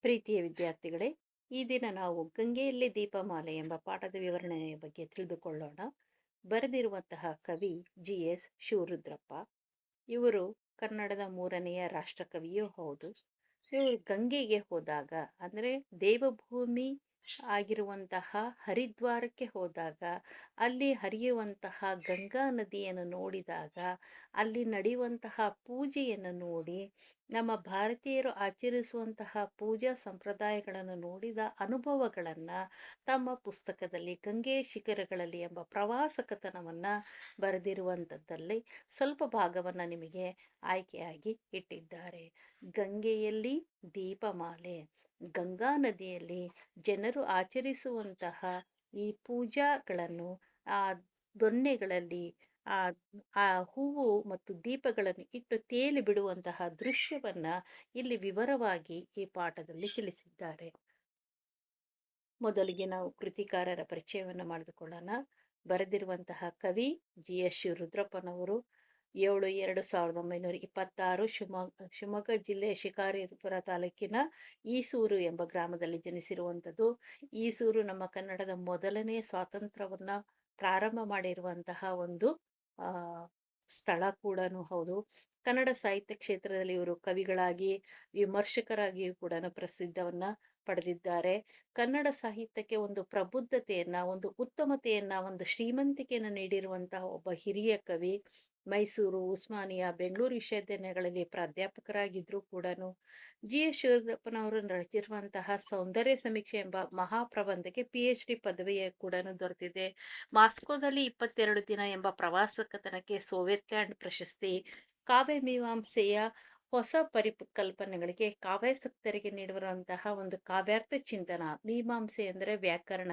ಪ್ರೀತಿಯ ವಿದ್ಯಾರ್ಥಿಗಳೇ, ಈ ದಿನ ನಾವು ಗಂಗೆಯಲ್ಲಿ ದೀಪಮಾಲೆ ಎಂಬ ಪಾಠದ ವಿವರಣೆಯ ಬಗ್ಗೆ ತಿಳಿದುಕೊಳ್ಳೋಣ. ಬರೆದಿರುವಂತಹ ಕವಿ ಜಿ.ಎಸ್. ಶಿವರುದ್ರಪ್ಪ. ಇವರು ಕನ್ನಡದ ಮೂರನೆಯ ರಾಷ್ಟ್ರಕವಿಯೂ ಹೌದು. ಇವರು ಗಂಗೆಗೆ ಹೋದಾಗ ಅಂದರೆ ದೇವಭೂಮಿ ಆಗಿರುವಂತಹ ಹರಿದ್ವಾರಕ್ಕೆ ಹೋದಾಗ ಅಲ್ಲಿ ಹರಿಯುವಂತಹ ಗಂಗಾ ನದಿಯನ್ನು ನೋಡಿದಾಗ ಅಲ್ಲಿ ನಡೆಯುವಂತಹ ಪೂಜೆಯನ್ನು ನೋಡಿ ನಮ್ಮ ಭಾರತೀಯರು ಆಚರಿಸುವಂತಹ ಪೂಜಾ ಸಂಪ್ರದಾಯಗಳನ್ನು ನೋಡಿದ ಅನುಭವಗಳನ್ನು ತಮ್ಮ ಪುಸ್ತಕದಲ್ಲಿ ಗಂಗೆ ಶಿಖರಗಳಲ್ಲಿ ಎಂಬ ಪ್ರವಾಸ ಕಥನವನ್ನು ಬರೆದಿರುವಂಥದ್ದಲ್ಲಿ ಸ್ವಲ್ಪ ಭಾಗವನ್ನು ನಿಮಗೆ ಆಯ್ಕೆಯಾಗಿ ಇಟ್ಟಿದ್ದಾರೆ. ಗಂಗೆಯಲ್ಲಿ ದೀಪಮಾಲೆ. ಗಂಗಾ ನದಿಯಲ್ಲಿ ಜನರು ಆಚರಿಸುವಂತಹ ಈ ಪೂಜಾಗಳನ್ನು ಆ ದೊನ್ನೆಗಳಲ್ಲಿ ಆ ಆ ಹೂವು ಮತ್ತು ದೀಪಗಳನ್ನು ಇಟ್ಟು ತೇಲಿ ಬಿಡುವಂತಹ ದೃಶ್ಯವನ್ನ ಇಲ್ಲಿ ವಿವರವಾಗಿ ಈ ಪಾಠದಲ್ಲಿ ತಿಳಿಸಿದ್ದಾರೆ. ಮೊದಲಿಗೆ ನಾವು ಕೃತಿಕಾರರ ಪರಿಚಯವನ್ನು ಮಾಡಿಕೊಳ್ಳೋಣ. ಬರೆದಿರುವಂತಹ ಕವಿ ಜಿ.ಎಸ್. ಶಿವರುದ್ರಪ್ಪನವರು 7/2/1926 ಶಿವಮೊಗ್ಗ ಜಿಲ್ಲೆಯ ಶಿಕಾರಿಪುರ ತಾಲೂಕಿನ ಈಸೂರು ಎಂಬ ಗ್ರಾಮದಲ್ಲಿ ಜನಿಸಿರುವಂಥದ್ದು. ಈಸೂರು ನಮ್ಮ ಕನ್ನಡದ ಮೊದಲನೇ ಸ್ವಾತಂತ್ರ್ಯವನ್ನ ಪ್ರಾರಂಭ ಮಾಡಿರುವಂತಹ ಒಂದು ಆ ಸ್ಥಳ ಕೂಡ ಹೌದು. ಕನ್ನಡ ಸಾಹಿತ್ಯ ಕ್ಷೇತ್ರದಲ್ಲಿ ಇವರು ಕವಿಗಳಾಗಿ ವಿಮರ್ಶಕರಾಗಿಯೂ ಕೂಡ ಪ್ರಸಿದ್ಧವನ್ನ ಪಡೆದಿದ್ದಾರೆ. ಕನ್ನಡ ಸಾಹಿತ್ಯಕ್ಕೆ ಒಂದು ಪ್ರಬುದ್ಧತೆಯನ್ನ, ಒಂದು ಉತ್ತಮತೆಯನ್ನ, ಒಂದು ಶ್ರೀಮಂತಿಕೆಯನ್ನು ನೀಡಿರುವಂತಹ ಒಬ್ಬ ಹಿರಿಯ ಕವಿ. ಮೈಸೂರು, ಉಸ್ಮಾನಿಯಾ, ಬೆಂಗಳೂರು ವಿಶ್ವವಿದ್ಯಾನಿಲಯಗಳಲ್ಲಿ ಪ್ರಾಧ್ಯಾಪಕರಾಗಿದ್ರು ಕೂಡ ಜಿ.ಎಸ್. ಶಿವರುದ್ರಪ್ಪನವರು ರಚಿಸಿರುವಂತಹ ಸೌಂದರ್ಯ ಸಮೀಕ್ಷೆ ಎಂಬ ಮಹಾಪ್ರಬಂಧಕ್ಕೆ PhD ಪದವಿಯ ಕೂಡ ದೊರೆತಿದೆ. ಮಾಸ್ಕೋದಲ್ಲಿ 22 ದಿನ ಎಂಬ ಪ್ರವಾಸ ಕಥನಕ್ಕೆ ಸೋವಿಯತ್ ಲ್ಯಾಂಡ್ ಪ್ರಶಸ್ತಿ. ಕಾವ್ಯ ಮೀಮಾಂಸೆಯ ಹೊಸ ಪರಿಕಲ್ಪನೆಗಳಿಗೆ ಕಾವ್ಯಾಸಕ್ತರಿಗೆ ನೀಡುವಂತಹ ಒಂದು ಕಾವ್ಯಾರ್ಥ ಚಿಂತನ. ಮೀಮಾಂಸೆ ಅಂದರೆ ವ್ಯಾಕರಣ.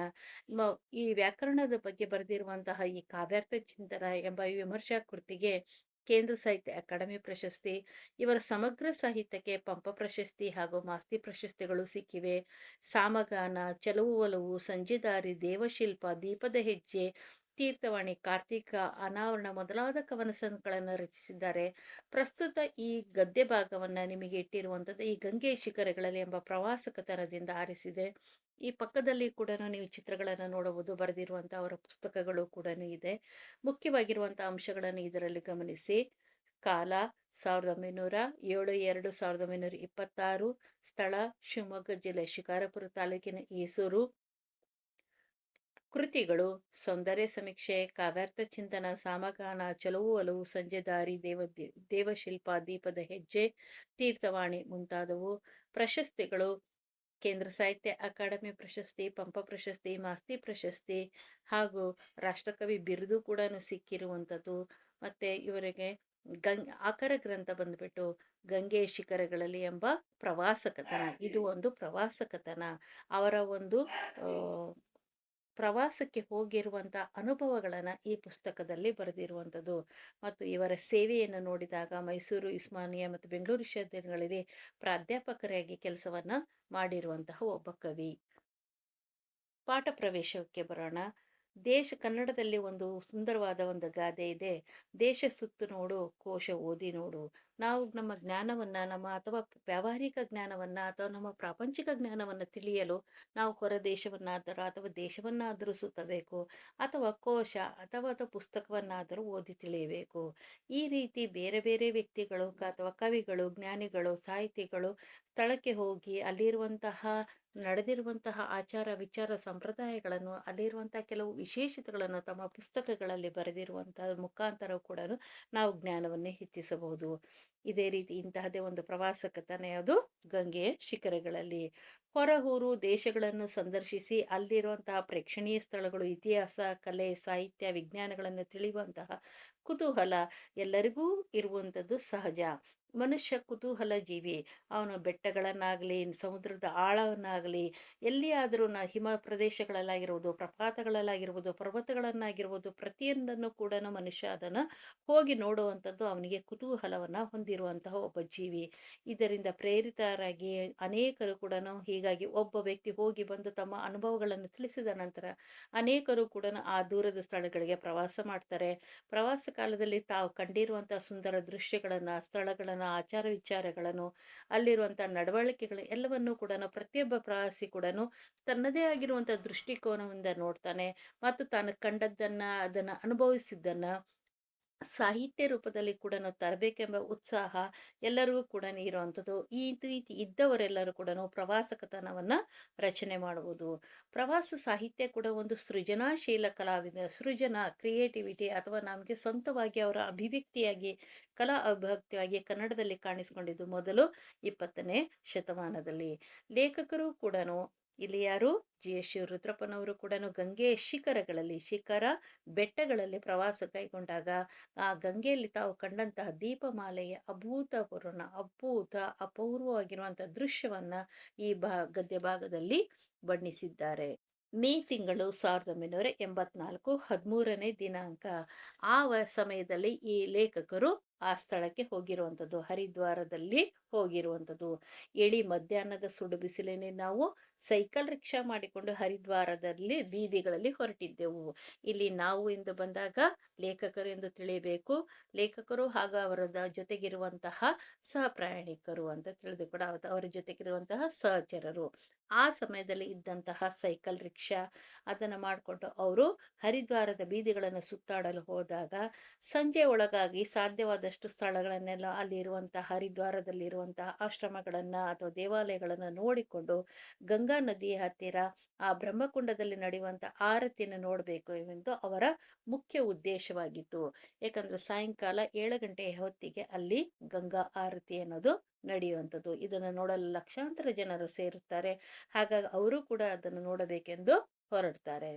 ಈ ವ್ಯಾಕರಣದ ಬಗ್ಗೆ ಬರೆದಿರುವಂತಹ ಈ ಕಾವ್ಯಾರ್ಥ ಚಿಂತನ ಎಂಬ ವಿಮರ್ಶಾ ಕೃತಿಗೆ ಕೇಂದ್ರ ಸಾಹಿತ್ಯ ಅಕಾಡೆಮಿ ಪ್ರಶಸ್ತಿ. ಇವರ ಸಮಗ್ರ ಸಾಹಿತ್ಯಕ್ಕೆ ಪಂಪ ಪ್ರಶಸ್ತಿ ಹಾಗೂ ಮಾಸ್ತಿ ಪ್ರಶಸ್ತಿಗಳು ಸಿಕ್ಕಿವೆ. ಸಾಮಗಾನ, ಚಲುವು ಒಲವು, ಸಂಜೆದಾರಿ, ದೇವಶಿಲ್ಪ, ದೀಪದ ಹೆಜ್ಜೆ, ತೀರ್ಥವಾಣಿ, ಕಾರ್ತಿಕ, ಅನಾವರಣ ಮೊದಲಾದ ಕವನ ಸಂಕಲನಗಳನ್ನು ರಚಿಸಿದ್ದಾರೆ. ಪ್ರಸ್ತುತ ಈ ಗದ್ಯ ಭಾಗವನ್ನ ನಿಮಗೆ ಇಟ್ಟಿರುವಂಥದ್ದು ಈ ಗಂಗೆ ಶಿಖರಗಳಲ್ಲಿ ಎಂಬ ಪ್ರವಾಸ ಕಥನದಿಂದ ಆರಿಸಿದೆ. ಈ ಪಕ್ಕದಲ್ಲಿ ಕೂಡ ನೀವು ಚಿತ್ರಗಳನ್ನು ನೋಡಬಹುದು. ಬರೆದಿರುವಂತಹ ಅವರ ಪುಸ್ತಕಗಳು ಕೂಡ ಇದೆ. ಮುಖ್ಯವಾಗಿರುವಂತಹ ಅಂಶಗಳನ್ನು ಇದರಲ್ಲಿ ಗಮನಿಸಿ. ಕಾಲ 1907/2/1926. ಸ್ಥಳ ಶಿವಮೊಗ್ಗ ಜಿಲ್ಲೆ ಶಿಕಾರಪುರ ತಾಲೂಕಿನ ಈಸೂರು. ಕೃತಿಗಳು: ಸೌಂದರ್ಯ ಸಮೀಕ್ಷೆ, ಕಾವ್ಯಾರ್ಥ ಚಿಂತನ, ಸಾಮಗಾನ, ಚಲುವು ಒಲವು, ಸಂಜೆದಾರಿ, ದೇವಶಿಲ್ಪ, ದೀಪದ ಹೆಜ್ಜೆ, ತೀರ್ಥವಾಣಿ ಮುಂತಾದವು. ಪ್ರಶಸ್ತಿಗಳು: ಕೇಂದ್ರ ಸಾಹಿತ್ಯ ಅಕಾಡೆಮಿ ಪ್ರಶಸ್ತಿ, ಪಂಪ ಪ್ರಶಸ್ತಿ, ಮಾಸ್ತಿ ಪ್ರಶಸ್ತಿ ಹಾಗೂ ರಾಷ್ಟ್ರಕವಿ ಬಿರುದು ಕೂಡ ಸಿಕ್ಕಿರುವಂಥದ್ದು. ಮತ್ತೆ ಇವರಿಗೆ ಆಕರ ಗ್ರಂಥ ಬಂದ್ಬಿಟ್ಟು ಗಂಗೆ ಶಿಖರಗಳಲ್ಲಿ ಎಂಬ ಪ್ರವಾಸ ಕಥನ. ಇದು ಒಂದು ಪ್ರವಾಸ ಕಥನ. ಅವರ ಒಂದು ಪ್ರವಾಸಕ್ಕೆ ಹೋಗಿರುವಂತಹ ಅನುಭವಗಳನ್ನ ಈ ಪುಸ್ತಕದಲ್ಲಿ ಬರೆದಿರುವಂಥದ್ದು. ಮತ್ತು ಇವರ ಸೇವೆಯನ್ನು ನೋಡಿದಾಗ ಮೈಸೂರು, ಉಸ್ಮಾನಿಯಾ ಮತ್ತು ಬೆಂಗಳೂರು ವಿಶ್ವವಿದ್ಯಾನಿಲಯಗಳಲ್ಲಿ ಪ್ರಾಧ್ಯಾಪಕರಾಗಿ ಕೆಲಸವನ್ನ ಮಾಡಿರುವಂತಹ ಒಬ್ಬ ಕವಿ. ಪಾಠ ಪ್ರವೇಶಕ್ಕೆ ಬರೋಣ. ಕನ್ನಡದಲ್ಲಿ ಒಂದು ಸುಂದರವಾದ ಒಂದು ಗಾದೆ ಇದೆ. ದೇಶ ಸುತ್ತು ನೋಡು, ಕೋಶ ಓದಿ ನೋಡು. ನಾವು ನಮ್ಮ ಜ್ಞಾನವನ್ನ, ನಮ್ಮ ಅಥವಾ ವ್ಯಾವಹಾರಿಕ ಜ್ಞಾನವನ್ನ ಅಥವಾ ನಮ್ಮ ಪ್ರಾಪಂಚಿಕ ಜ್ಞಾನವನ್ನ ತಿಳಿಯಲು ನಾವು ಹೊರ ದೇಶವನ್ನಾದರೂ ಅಥವಾ ದೇಶವನ್ನಾದರೂ ಸುತ್ತಬೇಕು, ಅಥವಾ ಕೋಶ ಅಥವಾ ಪುಸ್ತಕವನ್ನಾದರೂ ಓದಿ ತಿಳಿಯಬೇಕು. ಈ ರೀತಿ ಬೇರೆ ಬೇರೆ ವ್ಯಕ್ತಿಗಳು ಅಥವಾ ಕವಿಗಳು, ಜ್ಞಾನಿಗಳು, ಸಾಹಿತಿಗಳು ಸ್ಥಳಕ್ಕೆ ಹೋಗಿ ಅಲ್ಲಿರುವಂತಹ ನಡೆದಿರುವಂತಹ ಆಚಾರ ವಿಚಾರ ಸಂಪ್ರದಾಯಗಳನ್ನು, ಅಲ್ಲಿರುವಂತಹ ಕೆಲವು ವಿಶೇಷತೆಗಳನ್ನು ತಮ್ಮ ಪುಸ್ತಕಗಳಲ್ಲಿ ಬರೆದಿರುವಂತಹ ಮುಖಾಂತರ ಕೂಡ ನಾವು ಜ್ಞಾನವನ್ನೇ ಹೆಚ್ಚಿಸಬಹುದು. ಇದೇ ರೀತಿ ಇಂತಹದೇ ಒಂದು ಪ್ರವಾಸ ಕಥನ ಅದು ಗಂಗೆಯ ಶಿಖರಗಳಲ್ಲಿ. ಹೊರಹೂರು ದೇಶಗಳನ್ನು ಸಂದರ್ಶಿಸಿ ಅಲ್ಲಿರುವಂತಹ ಪ್ರೇಕ್ಷಣೀಯ ಸ್ಥಳಗಳು, ಇತಿಹಾಸ, ಕಲೆ, ಸಾಹಿತ್ಯ, ವಿಜ್ಞಾನಗಳನ್ನು ತಿಳಿಯುವಂತಹ ಕುತೂಹಲ ಎಲ್ಲರಿಗೂ ಇರುವಂಥದ್ದು ಸಹಜ. ಮನುಷ್ಯ ಕುತೂಹಲ ಜೀವಿ. ಅವನು ಬೆಟ್ಟಗಳನ್ನಾಗಲಿ, ಸಮುದ್ರದ ಆಳವನ್ನಾಗಲಿ, ಎಲ್ಲಿಯಾದರೂ ಹಿಮ ಪ್ರದೇಶಗಳಲ್ಲಾಗಿರ್ಬೋದು, ಪ್ರಪಾತಗಳಲ್ಲಾಗಿರ್ಬೋದು, ಪರ್ವತಗಳನ್ನಾಗಿರ್ಬೋದು, ಪ್ರತಿಯೊಂದನ್ನು ಕೂಡ ಮನುಷ್ಯ ಅದನ್ನ ಹೋಗಿ ನೋಡುವಂಥದ್ದು ಅವನಿಗೆ ಕುತೂಹಲವನ್ನ ಹೊಂದಿರುವಂತಹ ಒಬ್ಬ ಜೀವಿ. ಇದರಿಂದ ಪ್ರೇರಿತರಾಗಿ ಅನೇಕರು ಕೂಡ ಹೀಗಾಗಿ ಒಬ್ಬ ವ್ಯಕ್ತಿ ಹೋಗಿ ಬಂದು ತಮ್ಮ ಅನುಭವಗಳನ್ನು ತಿಳಿಸಿದ ನಂತರ ಅನೇಕರು ಕೂಡ ಆ ದೂರದ ಸ್ಥಳಗಳಿಗೆ ಪ್ರವಾಸ ಮಾಡ್ತಾರೆ. ಪ್ರವಾಸ ಕಾಲದಲ್ಲಿ ತಾವು ಕಂಡಿರುವಂತಹ ಸುಂದರ ದೃಶ್ಯಗಳನ್ನ, ಸ್ಥಳಗಳನ್ನ ಆಚಾರ ವಿಚಾರಗಳನ್ನು, ಅಲ್ಲಿರುವಂಥ ನಡವಳಿಕೆಗಳು ಎಲ್ಲವನ್ನೂ ಕೂಡ ಪ್ರತಿಯೊಬ್ಬ ಪ್ರವಾಸಿ ಕೂಡ ತನ್ನದೇ ಆಗಿರುವಂಥ ದೃಷ್ಟಿಕೋನದಿಂದ ನೋಡ್ತಾನೆ. ಮತ್ತು ತಾನು ಕಂಡದ್ದನ್ನ, ಅದನ್ನ ಅನುಭವಿಸಿದ್ದನ್ನ ಸಾಹಿತ್ಯ ರೂಪದಲ್ಲಿ ಕೂಡ ತರಬೇಕೆಂಬ ಉತ್ಸಾಹ ಎಲ್ಲರಿಗೂ ಕೂಡ ಇರುವಂಥದ್ದು. ಈ ರೀತಿ ಇದ್ದವರೆಲ್ಲರೂ ಕೂಡ ಪ್ರವಾಸಕತನವನ್ನ ರಚನೆ ಮಾಡುವುದು. ಪ್ರವಾಸ ಸಾಹಿತ್ಯ ಕೂಡ ಒಂದು ಸೃಜನಾಶೀಲ ಕಲಾವಿದ ಕ್ರಿಯೇಟಿವಿಟಿ ಅಥವಾ ನಮಗೆ ಸ್ವಂತವಾಗಿ ಅವರ ಅಭಿವ್ಯಕ್ತಿಯಾಗಿ ಕಲಾ ಅಭಿವ್ಯಕ್ತಿಯಾಗಿ ಕನ್ನಡದಲ್ಲಿ ಕಾಣಿಸಿಕೊಂಡಿದ್ದು ಮೊದಲು 20ನೇ ಶತಮಾನದಲ್ಲಿ. ಲೇಖಕರು ಕೂಡ ಇಲ್ಲಿ ಯಾರು, G.S. ಶಿವರುದ್ರಪ್ಪನವರು ಕೂಡ ಗಂಗೆಯ ಶಿಖರ ಬೆಟ್ಟಗಳಲ್ಲಿ ಪ್ರವಾಸ ಕೈಗೊಂಡಾಗ ಆ ಗಂಗೆಯಲ್ಲಿ ತಾವು ಕಂಡಂತಹ ದೀಪಮಾಲೆಯ ಅಪೂರ್ವವಾಗಿರುವಂತಹ ದೃಶ್ಯವನ್ನ ಈ ಗದ್ಯ ಭಾಗದಲ್ಲಿ ಬಣ್ಣಿಸಿದ್ದಾರೆ. ಮೇ ತಿಂಗಳು 1984 13ನೇ ದಿನಾಂಕ. ಆ ಸಮಯದಲ್ಲಿ ಈ ಲೇಖಕರು ಆ ಸ್ಥಳಕ್ಕೆ ಹೋಗಿರುವಂಥದ್ದು, ಹರಿದ್ವಾರದಲ್ಲಿ ಹೋಗಿರುವಂಥದ್ದು. ಇಡೀ ಮಧ್ಯಾಹ್ನದ ಸುಡು ಬಿಸಿಲಿನಲ್ಲಿ ನಾವು ಸೈಕಲ್ ರಿಕ್ಷಾ ಮಾಡಿಕೊಂಡು ಹರಿದ್ವಾರದಲ್ಲಿ ಬೀದಿಗಳಲ್ಲಿ ಹೊರಟಿದ್ದೆವು. ಇಲ್ಲಿ ನಾವು ಎಂದು ಬಂದಾಗ ಲೇಖಕರು ಎಂದು ತಿಳಿಯಬೇಕು. ಲೇಖಕರು ಹಾಗೂ ಅವರ ಜೊತೆಗಿರುವಂತಹ ಸಹ ಪ್ರಯಾಣಿಕರು ಅಂತ ತಿಳಿದು ಕೂಡ ಅವರ ಜೊತೆಗಿರುವಂತಹ ಸಹಚರರು. ಆ ಸಮಯದಲ್ಲಿ ಇದ್ದಂತಹ ಸೈಕಲ್ ರಿಕ್ಷಾ ಅದನ್ನು ಮಾಡಿಕೊಂಡು ಅವರು ಹರಿದ್ವಾರದ ಬೀದಿಗಳನ್ನು ಸುತ್ತಾಡಲು ಹೋದಾಗ ಸಂಜೆ ಒಳಗಾಗಿ ಸಾಧ್ಯವಾದಷ್ಟು ಸ್ಥಳಗಳನ್ನೆಲ್ಲ ಅಲ್ಲಿರುವಂತಹ ಹರಿದ್ವಾರದಲ್ಲಿರುವಂತಹ ಆಶ್ರಮಗಳನ್ನ ಅಥವಾ ದೇವಾಲಯಗಳನ್ನ ನೋಡಿಕೊಂಡು ಗಂಗಾ ನದಿಯ ಹತ್ತಿರ ಆ ಬ್ರಹ್ಮಕುಂಡದಲ್ಲಿ ನಡೆಯುವಂತಹ ಆರತಿಯನ್ನು ನೋಡಬೇಕು ಎಂದು ಅವರ ಮುಖ್ಯ ಉದ್ದೇಶವಾಗಿತ್ತು. ಯಾಕಂದ್ರೆ ಸಾಯಂಕಾಲ 7 ಗಂಟೆಯ ಹೊತ್ತಿಗೆ ಅಲ್ಲಿ ಗಂಗಾ ಆರತಿ ಅನ್ನೋದು ನಡೆಯುವಂಥದ್ದು. ಇದನ್ನು ನೋಡಲು ಲಕ್ಷಾಂತರ ಜನರು ಸೇರುತ್ತಾರೆ. ಹಾಗಾಗಿ ಅವರು ಕೂಡ ಅದನ್ನು ನೋಡಬೇಕೆಂದು ಹೊರಡ್ತಾರೆ.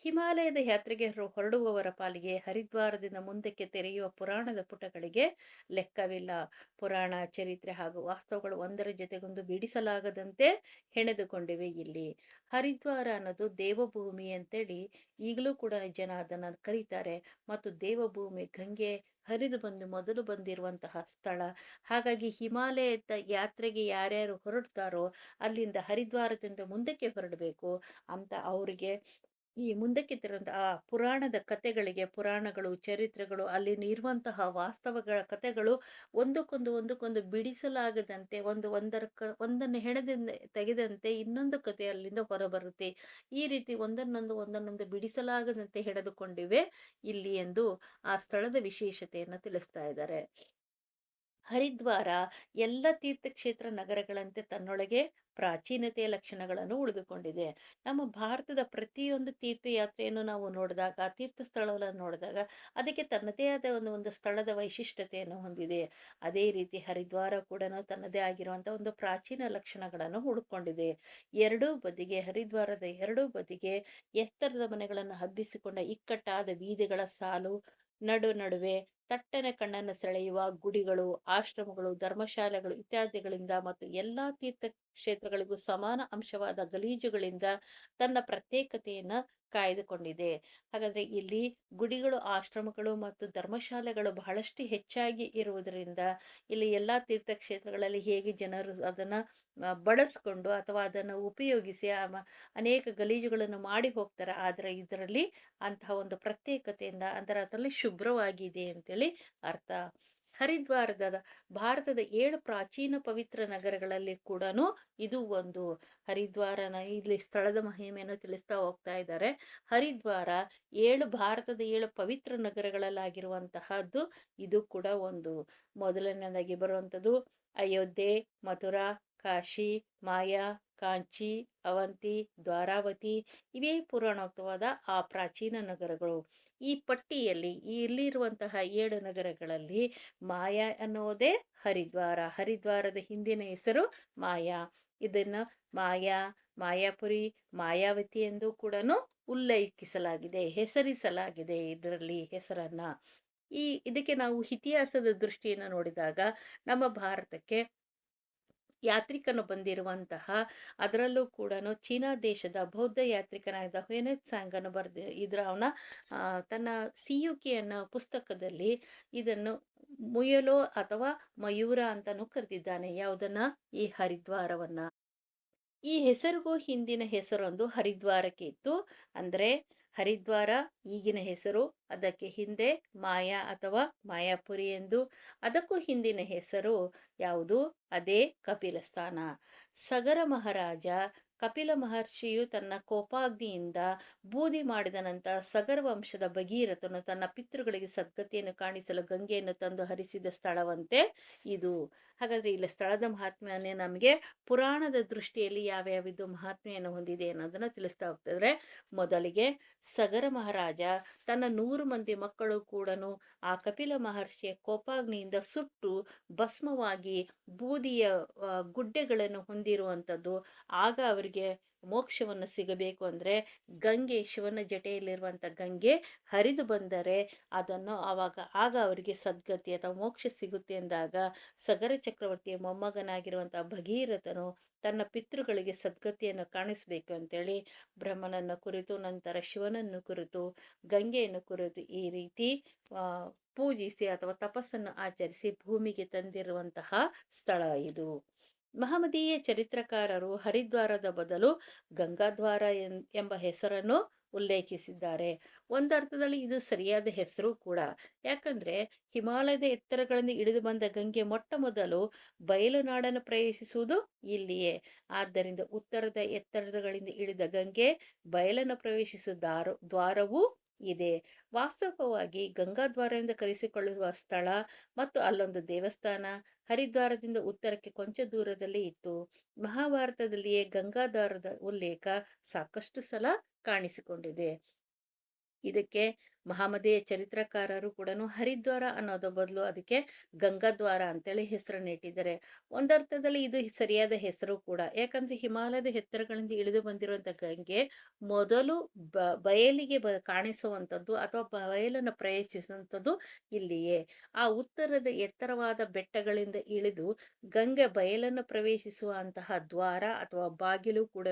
ಹಿಮಾಲಯದ ಯಾತ್ರೆಗೆ ಹೊರಡುವವರ ಪಾಲಿಗೆ ಹರಿದ್ವಾರದಿಂದ ಮುಂದಕ್ಕೆ ತೆರೆಯುವ ಪುರಾಣದ ಪುಟಗಳಿಗೆ ಲೆಕ್ಕವಿಲ್ಲ. ಪುರಾಣ, ಚರಿತ್ರೆ ಹಾಗೂ ವಾಸ್ತವಗಳು ಒಂದರ ಜೊತೆಗೊಂದು ಬಿಡಿಸಲಾಗದಂತೆ ಹೆಣೆದುಕೊಂಡಿವೆ ಇಲ್ಲಿ. ಹರಿದ್ವಾರ ಅನ್ನೋದು ದೇವಭೂಮಿ ಅಂತೇಳಿ ಈಗಲೂ ಕೂಡ ಜನ ಅದನ್ನ ಕರೀತಾರೆ. ಮತ್ತು ದೇವಭೂಮಿ, ಗಂಗೆ ಹರಿದು ಮೊದಲು ಬಂದಿರುವಂತಹ ಸ್ಥಳ. ಹಾಗಾಗಿ ಹಿಮಾಲಯದ ಯಾತ್ರೆಗೆ ಯಾರ್ಯಾರು ಹೊರಡ್ತಾರೋ ಅಲ್ಲಿಂದ ಹರಿದ್ವಾರದಿಂದ ಮುಂದಕ್ಕೆ ಹೊರಡಬೇಕು ಅಂತ ಅವರಿಗೆ ಈ ಮುಂದಕ್ಕೆ ತಿರುವಂತಹ ಪುರಾಣದ ಕಥೆಗಳಿಗೆ, ಪುರಾಣಗಳು, ಚರಿತ್ರೆಗಳು, ಅಲ್ಲಿ ಇರುವಂತಹ ವಾಸ್ತವಗಳ ಕಥೆಗಳು ಒಂದಕ್ಕೊಂದು ಬಿಡಿಸಲಾಗದಂತೆ ಒಂದನ್ನು ತೆಗೆದಂತೆ ಇನ್ನೊಂದು ಕಥೆ ಅಲ್ಲಿಂದ ಹೊರಬರುತ್ತೆ. ಈ ರೀತಿ ಒಂದನ್ನೊಂದು ಬಿಡಿಸಲಾಗದಂತೆ ಹೆಣೆದುಕೊಂಡಿವೆ ಇಲ್ಲಿ ಎಂದು ಆ ಸ್ಥಳದ ವಿಶೇಷತೆಯನ್ನು ತಿಳಿಸ್ತಾ ಇದ್ದಾರೆ. ಹರಿದ್ವಾರ ಎಲ್ಲ ತೀರ್ಥಕ್ಷೇತ್ರ ನಗರಗಳಂತೆ ತನ್ನೊಳಗೆ ಪ್ರಾಚೀನತೆಯ ಲಕ್ಷಣಗಳನ್ನು ಉಳಿದುಕೊಂಡಿದೆ. ನಮ್ಮ ಭಾರತದ ಪ್ರತಿಯೊಂದು ತೀರ್ಥಯಾತ್ರೆಯನ್ನು ನಾವು ನೋಡಿದಾಗ, ತೀರ್ಥ ಸ್ಥಳಗಳನ್ನು ನೋಡಿದಾಗ ಅದಕ್ಕೆ ತನ್ನದೇ ಆದ ಒಂದು ಸ್ಥಳದ ವೈಶಿಷ್ಟ್ಯತೆಯನ್ನು ಹೊಂದಿದೆ. ಅದೇ ರೀತಿ ಹರಿದ್ವಾರ ಕೂಡ ತನ್ನದೇ ಆಗಿರುವಂತಹ ಒಂದು ಪ್ರಾಚೀನ ಲಕ್ಷಣಗಳನ್ನು ಹುಡುಕೊಂಡಿದೆ. ಹರಿದ್ವಾರದ ಎರಡೂ ಬದಿಗೆ ಎತ್ತರದ ಮನೆಗಳನ್ನು ಹಬ್ಬಿಸಿಕೊಂಡ ಇಕ್ಕಟ್ಟಾದ ಬೀದಿಗಳ ಸಾಲು, ನಡುವೆ ತಟ್ಟನೆ ಕಣ್ಣನ್ನು ಸೆಳೆಯುವ ಗುಡಿಗಳು, ಆಶ್ರಮಗಳು, ಧರ್ಮಶಾಲೆಗಳು ಇತ್ಯಾದಿಗಳಿಂದ ಮತ್ತು ಎಲ್ಲಾ ತೀರ್ಥ ಕ್ಷೇತ್ರಗಳಿಗೂ ಸಮಾನ ಅಂಶವಾದ ಗಲೀಜುಗಳಿಂದ ತನ್ನ ಪ್ರತ್ಯೇಕತೆಯನ್ನ ಕಾಯ್ದುಕೊಂಡಿದೆ. ಹಾಗಾದ್ರೆ ಇಲ್ಲಿ ಗುಡಿಗಳು, ಆಶ್ರಮಗಳು ಮತ್ತು ಧರ್ಮಶಾಲೆಗಳು ಬಹಳಷ್ಟು ಹೆಚ್ಚಾಗಿ ಇರುವುದರಿಂದ ಇಲ್ಲಿ ಎಲ್ಲಾ ತೀರ್ಥಕ್ಷೇತ್ರಗಳಲ್ಲಿ ಹೇಗೆ ಜನರು ಅದನ್ನ ಬಳಸ್ಕೊಂಡು ಅಥವಾ ಅದನ್ನು ಉಪಯೋಗಿಸಿ ಅನೇಕ ಗಲೀಜುಗಳನ್ನು ಮಾಡಿ ಹೋಗ್ತಾರೆ. ಆದ್ರೆ ಇದರಲ್ಲಿ ಅಂತಹ ಒಂದು ಪ್ರತ್ಯೇಕತೆಯಿಂದ ಅದರಲ್ಲಿ ಶುಭ್ರವಾಗಿದೆ ಅಂತೇಳಿ ಅರ್ಥ. ಭಾರತದ 7 ಪ್ರಾಚೀನ ಪವಿತ್ರ ನಗರಗಳಲ್ಲಿ ಕೂಡ ಇದು ಒಂದು. ಹರಿದ್ವಾರನ ಇಲ್ಲಿ ಸ್ಥಳದ ಮಹಿಮೆಯನ್ನು ತಿಳಿಸ್ತಾ ಹೋಗ್ತಾ ಇದ್ದಾರೆ. ಹರಿದ್ವಾರ ಭಾರತದ 7 ಪವಿತ್ರ ನಗರಗಳಲ್ಲಾಗಿರುವಂತಹದ್ದು ಇದು ಕೂಡ ಒಂದು. ಮೊದಲನೇದಾಗಿ ಬರುವಂಥದ್ದು ಅಯೋಧ್ಯೆ, ಮಥುರಾ, ಕಾಶಿ, ಮಾಯಾ, ಕಾಂಚಿ, ಅವಂತಿ, ದ್ವಾರಾವತಿ ಇವೇ ಪುರಾಣೋಕ್ತವಾದ ಆ ಪ್ರಾಚೀನ ನಗರಗಳು. ಈ ಪಟ್ಟಿಯಲ್ಲಿ ಇಲ್ಲಿರುವಂತಹ 7 ನಗರಗಳಲ್ಲಿ ಮಾಯಾ ಅನ್ನುವುದೇ ಹರಿದ್ವಾರದ ಹಿಂದಿನ ಹೆಸರು ಮಾಯಾ. ಇದನ್ನ ಮಾಯಾಪುರಿ, ಮಾಯಾವತಿ ಎಂದು ಕೂಡ ಉಲ್ಲೇಖಿಸಲಾಗಿದೆ, ಹೆಸರಿಸಲಾಗಿದೆ ಇದರಲ್ಲಿ ಹೆಸರನ್ನ. ಇದಕ್ಕೆ ನಾವು ಇತಿಹಾಸದ ದೃಷ್ಟಿಯನ್ನು ನೋಡಿದಾಗ ನಮ್ಮ ಭಾರತಕ್ಕೆ ಯಾತ್ರಿಕನು ಬಂದಿರುವಂತಹ, ಅದರಲ್ಲೂ ಕೂಡ ಚೀನಾ ದೇಶದ ಬೌದ್ಧ ಯಾತ್ರಿಕನಾದ ಹುಯೆನ್ಸಾಂಗನು ಅವನ ತನ್ನ ಸಿಯುಕಿ ಅನ್ನೋ ಪುಸ್ತಕದಲ್ಲಿ ಇದನ್ನು ಮುಯಲೋ ಅಥವಾ ಮಯೂರ ಅಂತಾನು ಕರೆದಿದ್ದಾನೆ. ಯಾವುದನ್ನ? ಈ ಹರಿದ್ವಾರವನ್ನ. ಈ ಹೆಸರಿಗೂ ಹಿಂದಿನ ಹೆಸರೊಂದು ಹರಿದ್ವಾರಕ್ಕೆ ಇತ್ತು. ಅಂದ್ರೆ ಹರಿದ್ವಾರ ಈಗಿನ ಹೆಸರು, ಅದಕ್ಕೆ ಹಿಂದೆ ಮಾಯಾ ಅಥವಾ ಮಾಯಾಪುರಿ ಎಂದು, ಅದಕ್ಕೂ ಹಿಂದಿನ ಹೆಸರು ಯಾವುದು? ಅದೇ ಕಪಿಲಸ್ಥಾನ. ಸಗರ ಮಹಾರಾಜ ಕಪಿಲ ಮಹರ್ಷಿಯು ತನ್ನ ಕೋಪಾಗ್ನಿಯಿಂದ ಬೂದಿ ಮಾಡಿದ ನಂತರ ಸಗರ ವಂಶದ ಭಗೀರಥನು ತನ್ನ ಪಿತೃಗಳಿಗೆ ಸದ್ಗತಿಯನ್ನು ಕಾಣಿಸಲು ಗಂಗೆಯನ್ನು ತಂದು ಹರಿಸಿದ ಸ್ಥಳವಂತೆ ಇದು. ಹಾಗಾದ್ರೆ ಇಲ್ಲಿ ಸ್ಥಳದ ಮಹಾತ್ಮ್ಯನೇ ನಮಗೆ ಪುರಾಣದ ದೃಷ್ಟಿಯಲ್ಲಿ ಯಾವ್ಯಾವಿದು ಮಹಾತ್ಮೆಯನ್ನು ಹೊಂದಿದೆ ಅನ್ನೋದನ್ನ ತಿಳಿಸ್ತಾ ಹೋಗ್ತಿದ್ರೆ, ಮೊದಲಿಗೆ ಸಗರ ಮಹಾರಾಜ ತನ್ನ 100 ಮಂದಿ ಮಕ್ಕಳು ಕೂಡ ಆ ಕಪಿಲ ಮಹರ್ಷಿಯ ಕೋಪಾಗ್ನಿಯಿಂದ ಸುಟ್ಟು ಭಸ್ಮವಾಗಿ ಬೂದಿಯ ಗುಡ್ಡೆಗಳನ್ನು ಹೊಂದಿರುವಂಥದ್ದು. ಆಗ ಅವರಿಗೆ ಮೋಕ್ಷವನ್ನು ಸಿಗಬೇಕು ಅಂದ್ರೆ ಗಂಗೆ, ಶಿವನ ಜಟೆಯಲ್ಲಿರುವಂತ ಗಂಗೆ ಹರಿದು ಬಂದರೆ ಅದನ್ನು ಆಗ ಅವರಿಗೆ ಸದ್ಗತಿ ಅಥವಾ ಮೋಕ್ಷ ಸಿಗುತ್ತೆ ಎಂದಾಗ ಸಗರ ಚಕ್ರವರ್ತಿಯ ಮೊಮ್ಮಗನಾಗಿರುವಂತಹ ಭಗೀರಥನು ತನ್ನ ಪಿತೃಗಳಿಗೆ ಸದ್ಗತಿಯನ್ನು ಕಾಣಿಸ್ಬೇಕು ಅಂತೇಳಿ ಬ್ರಹ್ಮನನ್ನು ಕುರಿತು, ನಂತರ ಶಿವನನ್ನು ಕುರಿತು, ಗಂಗೆಯನ್ನು ಕುರಿತು ಈ ರೀತಿ ಪೂಜಿಸಿ ಅಥವಾ ತಪಸ್ಸನ್ನು ಆಚರಿಸಿ ಭೂಮಿಗೆ ತಂದಿರುವಂತಹ ಸ್ಥಳ ಇದು. ಮಹಮದೀಯ ಚರಿತ್ರಕಾರರು ಹರಿದ್ವಾರದ ಬದಲು ಗಂಗಾದ್ವಾರ ಎಂಬ ಹೆಸರನ್ನು ಉಲ್ಲೇಖಿಸಿದ್ದಾರೆ. ಒಂದರ್ಥದಲ್ಲಿ ಇದು ಸರಿಯಾದ ಹೆಸರು ಕೂಡ. ಯಾಕಂದ್ರೆ ಹಿಮಾಲಯದ ಎತ್ತರಗಳಿಂದ ಇಳಿದು ಬಂದ ಗಂಗೆ ಮೊಟ್ಟ ಮೊದಲು ಬಯಲು ನಾಡನ್ನು ಪ್ರವೇಶಿಸುವುದು ಇಲ್ಲಿಯೇ. ಆದ್ದರಿಂದ ಉತ್ತರದ ಎತ್ತರಗಳಿಂದ ಇಳಿದ ಗಂಗೆ ಬಯಲನ್ನು ಪ್ರವೇಶಿಸುವ ದ್ವಾರವೂ ಇದೆ. ವಾಸ್ತವವಾಗಿ ಗಂಗಾದ್ವಾರ ಎಂದು ಕರೆಸಿಕೊಳ್ಳುವ ಸ್ಥಳ ಮತ್ತು ಅಲ್ಲೊಂದು ದೇವಸ್ಥಾನ ಹರಿದ್ವಾರದಿಂದ ಉತ್ತರಕ್ಕೆ ಕೊಂಚ ದೂರದಲ್ಲಿ ಇತ್ತು. ಮಹಾಭಾರತದಲ್ಲಿಯೇ ಗಂಗಾಧಾರದ ಉಲ್ಲೇಖ ಸಾಕಷ್ಟು ಸಲ ಕಾಣಿಸಿಕೊಂಡಿದೆ. ಇದಕ್ಕೆ ಮಹಮದೀಯ ಚರಿತ್ರಕಾರರು ಕೂಡ ಹರಿದ್ವಾರ ಅನ್ನೋದ ಬದಲು ಅದಕ್ಕೆ ಗಂಗಾದ್ವಾರ ಅಂತೇಳಿ ಹೆಸರನ್ನು ಇಟ್ಟಿದ್ದಾರೆ. ಒಂದರ್ಥದಲ್ಲಿ ಇದು ಸರಿಯಾದ ಹೆಸರು ಕೂಡ. ಯಾಕಂದ್ರೆ ಹಿಮಾಲಯದ ಎತ್ತರಗಳಿಂದ ಇಳಿದು ಬಂದಿರುವಂತ ಗಂಗೆ ಮೊದಲು ಬಯಲಿಗೆ ಕಾಣಿಸುವಂಥದ್ದು ಅಥವಾ ಬಯಲನ್ನು ಪ್ರವೇಶಿಸುವಂಥದ್ದು ಇಲ್ಲಿಯೇ. ಆ ಉತ್ತರದ ಎತ್ತರವಾದ ಬೆಟ್ಟಗಳಿಂದ ಇಳಿದು ಗಂಗೆ ಬಯಲನ್ನು ಪ್ರವೇಶಿಸುವಂತಹ ದ್ವಾರ ಅಥವಾ ಬಾಗಿಲು ಕೂಡ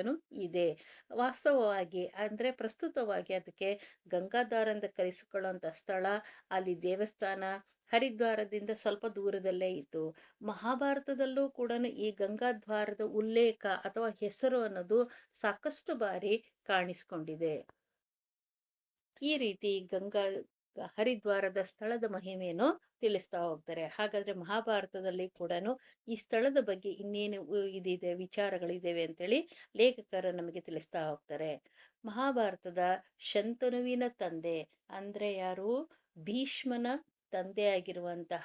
ಇದೆ. ವಾಸ್ತವವಾಗಿ ಅಂದ್ರೆ ಪ್ರಸ್ತುತವಾಗಿ ಅದಕ್ಕೆ ಗಂಗಾಧಾರ ಅಂತ ಕರೆಸಿಕೊಳ್ಳುವಂತ ಸ್ಥಳ, ಅಲ್ಲಿ ದೇವಸ್ಥಾನ ಹರಿದ್ವಾರದಿಂದ ಸ್ವಲ್ಪ ದೂರದಲ್ಲೇ ಇತ್ತು. ಮಹಾಭಾರತದಲ್ಲೂ ಕೂಡ ಈ ಗಂಗಾದ್ವಾರದ ಉಲ್ಲೇಖ ಅಥವಾ ಹೆಸರು ಅನ್ನೋದು ಸಾಕಷ್ಟು ಬಾರಿ ಕಾಣಿಸಿಕೊಂಡಿದೆ. ಈ ರೀತಿ ಹರಿದ್ವಾರದ ಸ್ಥಳದ ಮಹಿಮೆಯನ್ನು ತಿಳಿಸ್ತಾ ಹೋಗ್ತಾರೆ. ಹಾಗಾದ್ರೆ ಮಹಾಭಾರತದಲ್ಲಿ ಕೂಡ ಈ ಸ್ಥಳದ ಬಗ್ಗೆ ಇನ್ನೇನು ಇದಿದೆ, ವಿಚಾರಗಳಿದ್ದೇವೆ ಅಂತೇಳಿ ಲೇಖಕರು ನಮಗೆ ತಿಳಿಸ್ತಾ ಹೋಗ್ತಾರೆ. ಮಹಾಭಾರತದ ಶಂತನುವಿನ ತಂದೆ ಅಂದ್ರೆ ಯಾರು? ಭೀಷ್ಮನ ತಂದೆ ಆಗಿರುವಂತಹ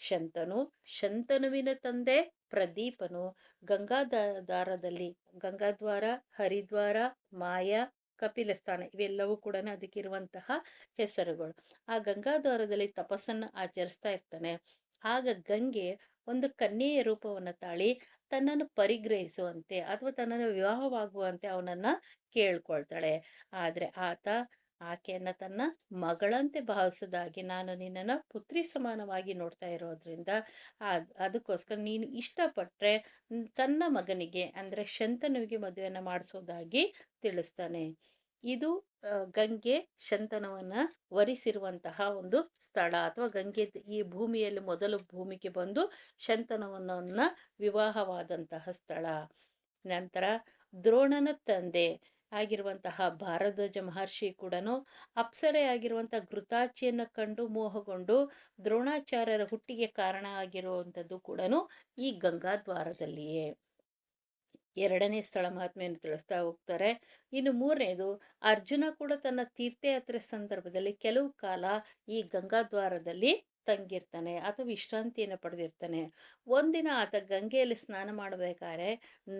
ಶಂತನುವಿನ ತಂದೆ ಪ್ರದೀಪನು ಗಂಗಾಧಾರದಲ್ಲಿ ಗಂಗಾದ್ವಾರ, ಹರಿದ್ವಾರ, ಮಾಯಾ, ಕಪಿಲಸ್ಥಾನ ಇವೆಲ್ಲವೂ ಕೂಡ ಅದಕ್ಕಿರುವಂತಹ ಹೆಸರುಗಳು. ಆ ಗಂಗಾದ್ವಾರದಲ್ಲಿ ತಪಸ್ಸನ್ನು ಆಚರಿಸ್ತಾ ಇರ್ತಾನೆ. ಆಗ ಗಂಗೆ ಒಂದು ಕನ್ಯೆಯ ರೂಪವನ್ನು ತಾಳಿ ತನ್ನನ್ನು ಪರಿಗ್ರಹಿಸುವಂತೆ ಅಥವಾ ತನ್ನನ್ನು ವಿವಾಹವಾಗುವಂತೆ ಅವನನ್ನ ಕೇಳ್ಕೊಳ್ತಾಳೆ. ಆದ್ರೆ ಆಕೆಯನ್ನ ತನ್ನ ಮಗಳಂತೆ ಭಾವಿಸದಾಗಿ, ನಾನು ನಿನ್ನನ್ನು ಪುತ್ರಿ ಸಮಾನವಾಗಿ ನೋಡ್ತಾ ಇರೋದ್ರಿಂದ ಅದಕ್ಕೋಸ್ಕರ ನೀನು ಇಷ್ಟಪಟ್ರೆ ತನ್ನ ಮಗನಿಗೆ ಅಂದ್ರೆ ಶಂತನುವಿಗೆ ಮದುವೆಯನ್ನ ಮಾಡಿಸೋದಾಗಿ ತಿಳಿಸ್ತಾನೆ. ಇದು ಗಂಗೆ ಶಂತನವನ್ನ ವರಿಸಿರುವಂತಹ ಒಂದು ಸ್ಥಳ ಅಥವಾ ಗಂಗೆ ಈ ಭೂಮಿಯಲ್ಲಿ ಮೊದಲು ಭೂಮಿಗೆ ಬಂದು ಶಂತನವನ್ನ ವಿವಾಹವಾದಂತಹ ಸ್ಥಳ. ನಂತರ ದ್ರೋಣನ ತಂದೆ ಆಗಿರುವಂತಹ ಭಾರದ್ವಾಜ ಮಹರ್ಷಿ ಕೂಡ ಅಪ್ಸರೆ ಆಗಿರುವಂತಹ ಘೃತಾಚಿಯನ್ನು ಕಂಡು ಮೋಹಗೊಂಡು ದ್ರೋಣಾಚಾರ್ಯರ ಹುಟ್ಟಿಗೆ ಕಾರಣ ಆಗಿರುವಂಥದ್ದು ಕೂಡ ಈ ಗಂಗಾದ್ವಾರದಲ್ಲಿಯೇ. ಎರಡನೇ ಸ್ಥಳ ಮಹಾತ್ಮೆಯನ್ನು ತಿಳಿಸ್ತಾ ಹೋಗ್ತಾರೆ. ಇನ್ನು ಮೂರನೇದು, ಅರ್ಜುನ ಕೂಡ ತನ್ನ ತೀರ್ಥಯಾತ್ರೆ ಸಂದರ್ಭದಲ್ಲಿ ಕೆಲವು ಕಾಲ ಈ ಗಂಗಾದ್ವಾರದಲ್ಲಿ ತಂಗಿರ್ತಾನೆ ಅಥವಾ ವಿಶ್ರಾಂತಿಯನ್ನು ಪಡೆದಿರ್ತಾನೆ. ಒಂದಿನ ಆತ ಗಂಗೆಯಲ್ಲಿ ಸ್ನಾನ ಮಾಡಬೇಕಾದ್ರೆ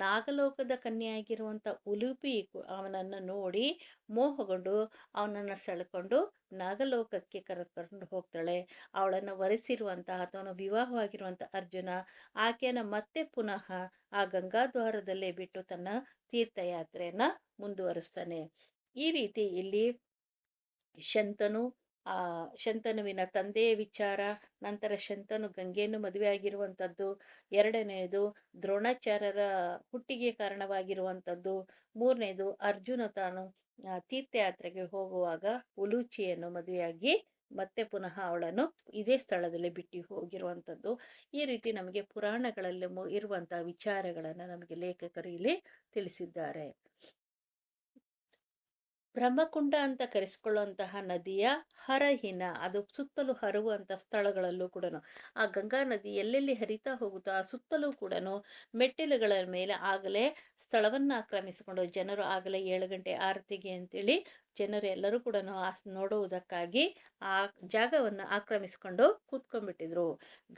ನಾಗಲೋಕದ ಕನ್ಯೆಯಾಗಿರುವಂತ ಉಲೂಪಿ ಅವನನ್ನು ನೋಡಿ ಮೋಹಗೊಂಡು ಅವನನ್ನ ಸೆಳ್ಕೊಂಡು ನಾಗಲೋಕಕ್ಕೆ ಕರೆದುಕೊಂಡು ಹೋಗ್ತಾಳೆ. ಅವಳನ್ನು ವರಿಸಿರುವಂತಹ ಅಥವಾ ವಿವಾಹವಾಗಿರುವಂತ ಅರ್ಜುನ ಆಕೆಯನ್ನ ಮತ್ತೆ ಪುನಃ ಆ ಗಂಗಾದ್ವಾರದಲ್ಲೇ ಬಿಟ್ಟು ತನ್ನ ತೀರ್ಥಯಾತ್ರೆಯನ್ನ ಮುಂದುವರಿಸ್ತಾನೆ. ಈ ರೀತಿ ಇಲ್ಲಿ ಶಂತನುವಿನ ತಂದೆಯ ವಿಚಾರ, ನಂತರ ಶಂತನು ಗಂಗೆಯನ್ನು ಮದುವೆ ಆಗಿರುವಂಥದ್ದು, ಎರಡನೆಯದು ದ್ರೋಣಾಚಾರ್ಯರ ಹುಟ್ಟಿಗೆ ಕಾರಣವಾಗಿರುವಂಥದ್ದು, ಮೂರನೇದು ಅರ್ಜುನ ತಾನು ತೀರ್ಥಯಾತ್ರೆಗೆ ಹೋಗುವಾಗ ಉಲೂಚಿಯನ್ನು ಮದುವೆಯಾಗಿ ಮತ್ತೆ ಪುನಃ ಅವಳನ್ನು ಇದೇ ಸ್ಥಳದಲ್ಲಿ ಬಿಟ್ಟು ಹೋಗಿರುವಂಥದ್ದು. ಈ ರೀತಿ ನಮಗೆ ಪುರಾಣಗಳಲ್ಲಿ ಇರುವಂತಹ ವಿಚಾರಗಳನ್ನ ನಮಗೆ ಲೇಖಕರು ಇಲ್ಲಿ ತಿಳಿಸಿದ್ದಾರೆ. ಬ್ರಹ್ಮಕುಂಡ ಅಂತ ಕರೆಸಿಕೊಳ್ಳುವಂತಹ ನದಿಯ ಹರಹಿನ ಅದು ಸುತ್ತಲೂ ಹರಿಯುವಂತ ಸ್ಥಳಗಳಲ್ಲೂ ಕೂಡ ಆ ಗಂಗಾ ನದಿ ಎಲ್ಲೆಲ್ಲಿ ಹರಿತಾ ಹೋಗುತ್ತೋ ಆ ಸುತ್ತಲೂ ಕೂಡ ಮೆಟ್ಟಿಲುಗಳ ಮೇಲೆ ಆಗಲೇ ಸ್ಥಳವನ್ನ ಆಕ್ರಮಿಸಿಕೊಂಡು ಜನರು ಆಗಲೇ 7 ಗಂಟೆ ಆರತಿಗೆ ಅಂತೇಳಿ ಜನರು ಎಲ್ಲರೂ ಕೂಡ ನೋಡುವುದಕ್ಕಾಗಿ ಆ ಜಾಗವನ್ನು ಆಕ್ರಮಿಸಿಕೊಂಡು ಕೂತ್ಕೊಂಡ್ಬಿಟ್ಟಿದ್ರು.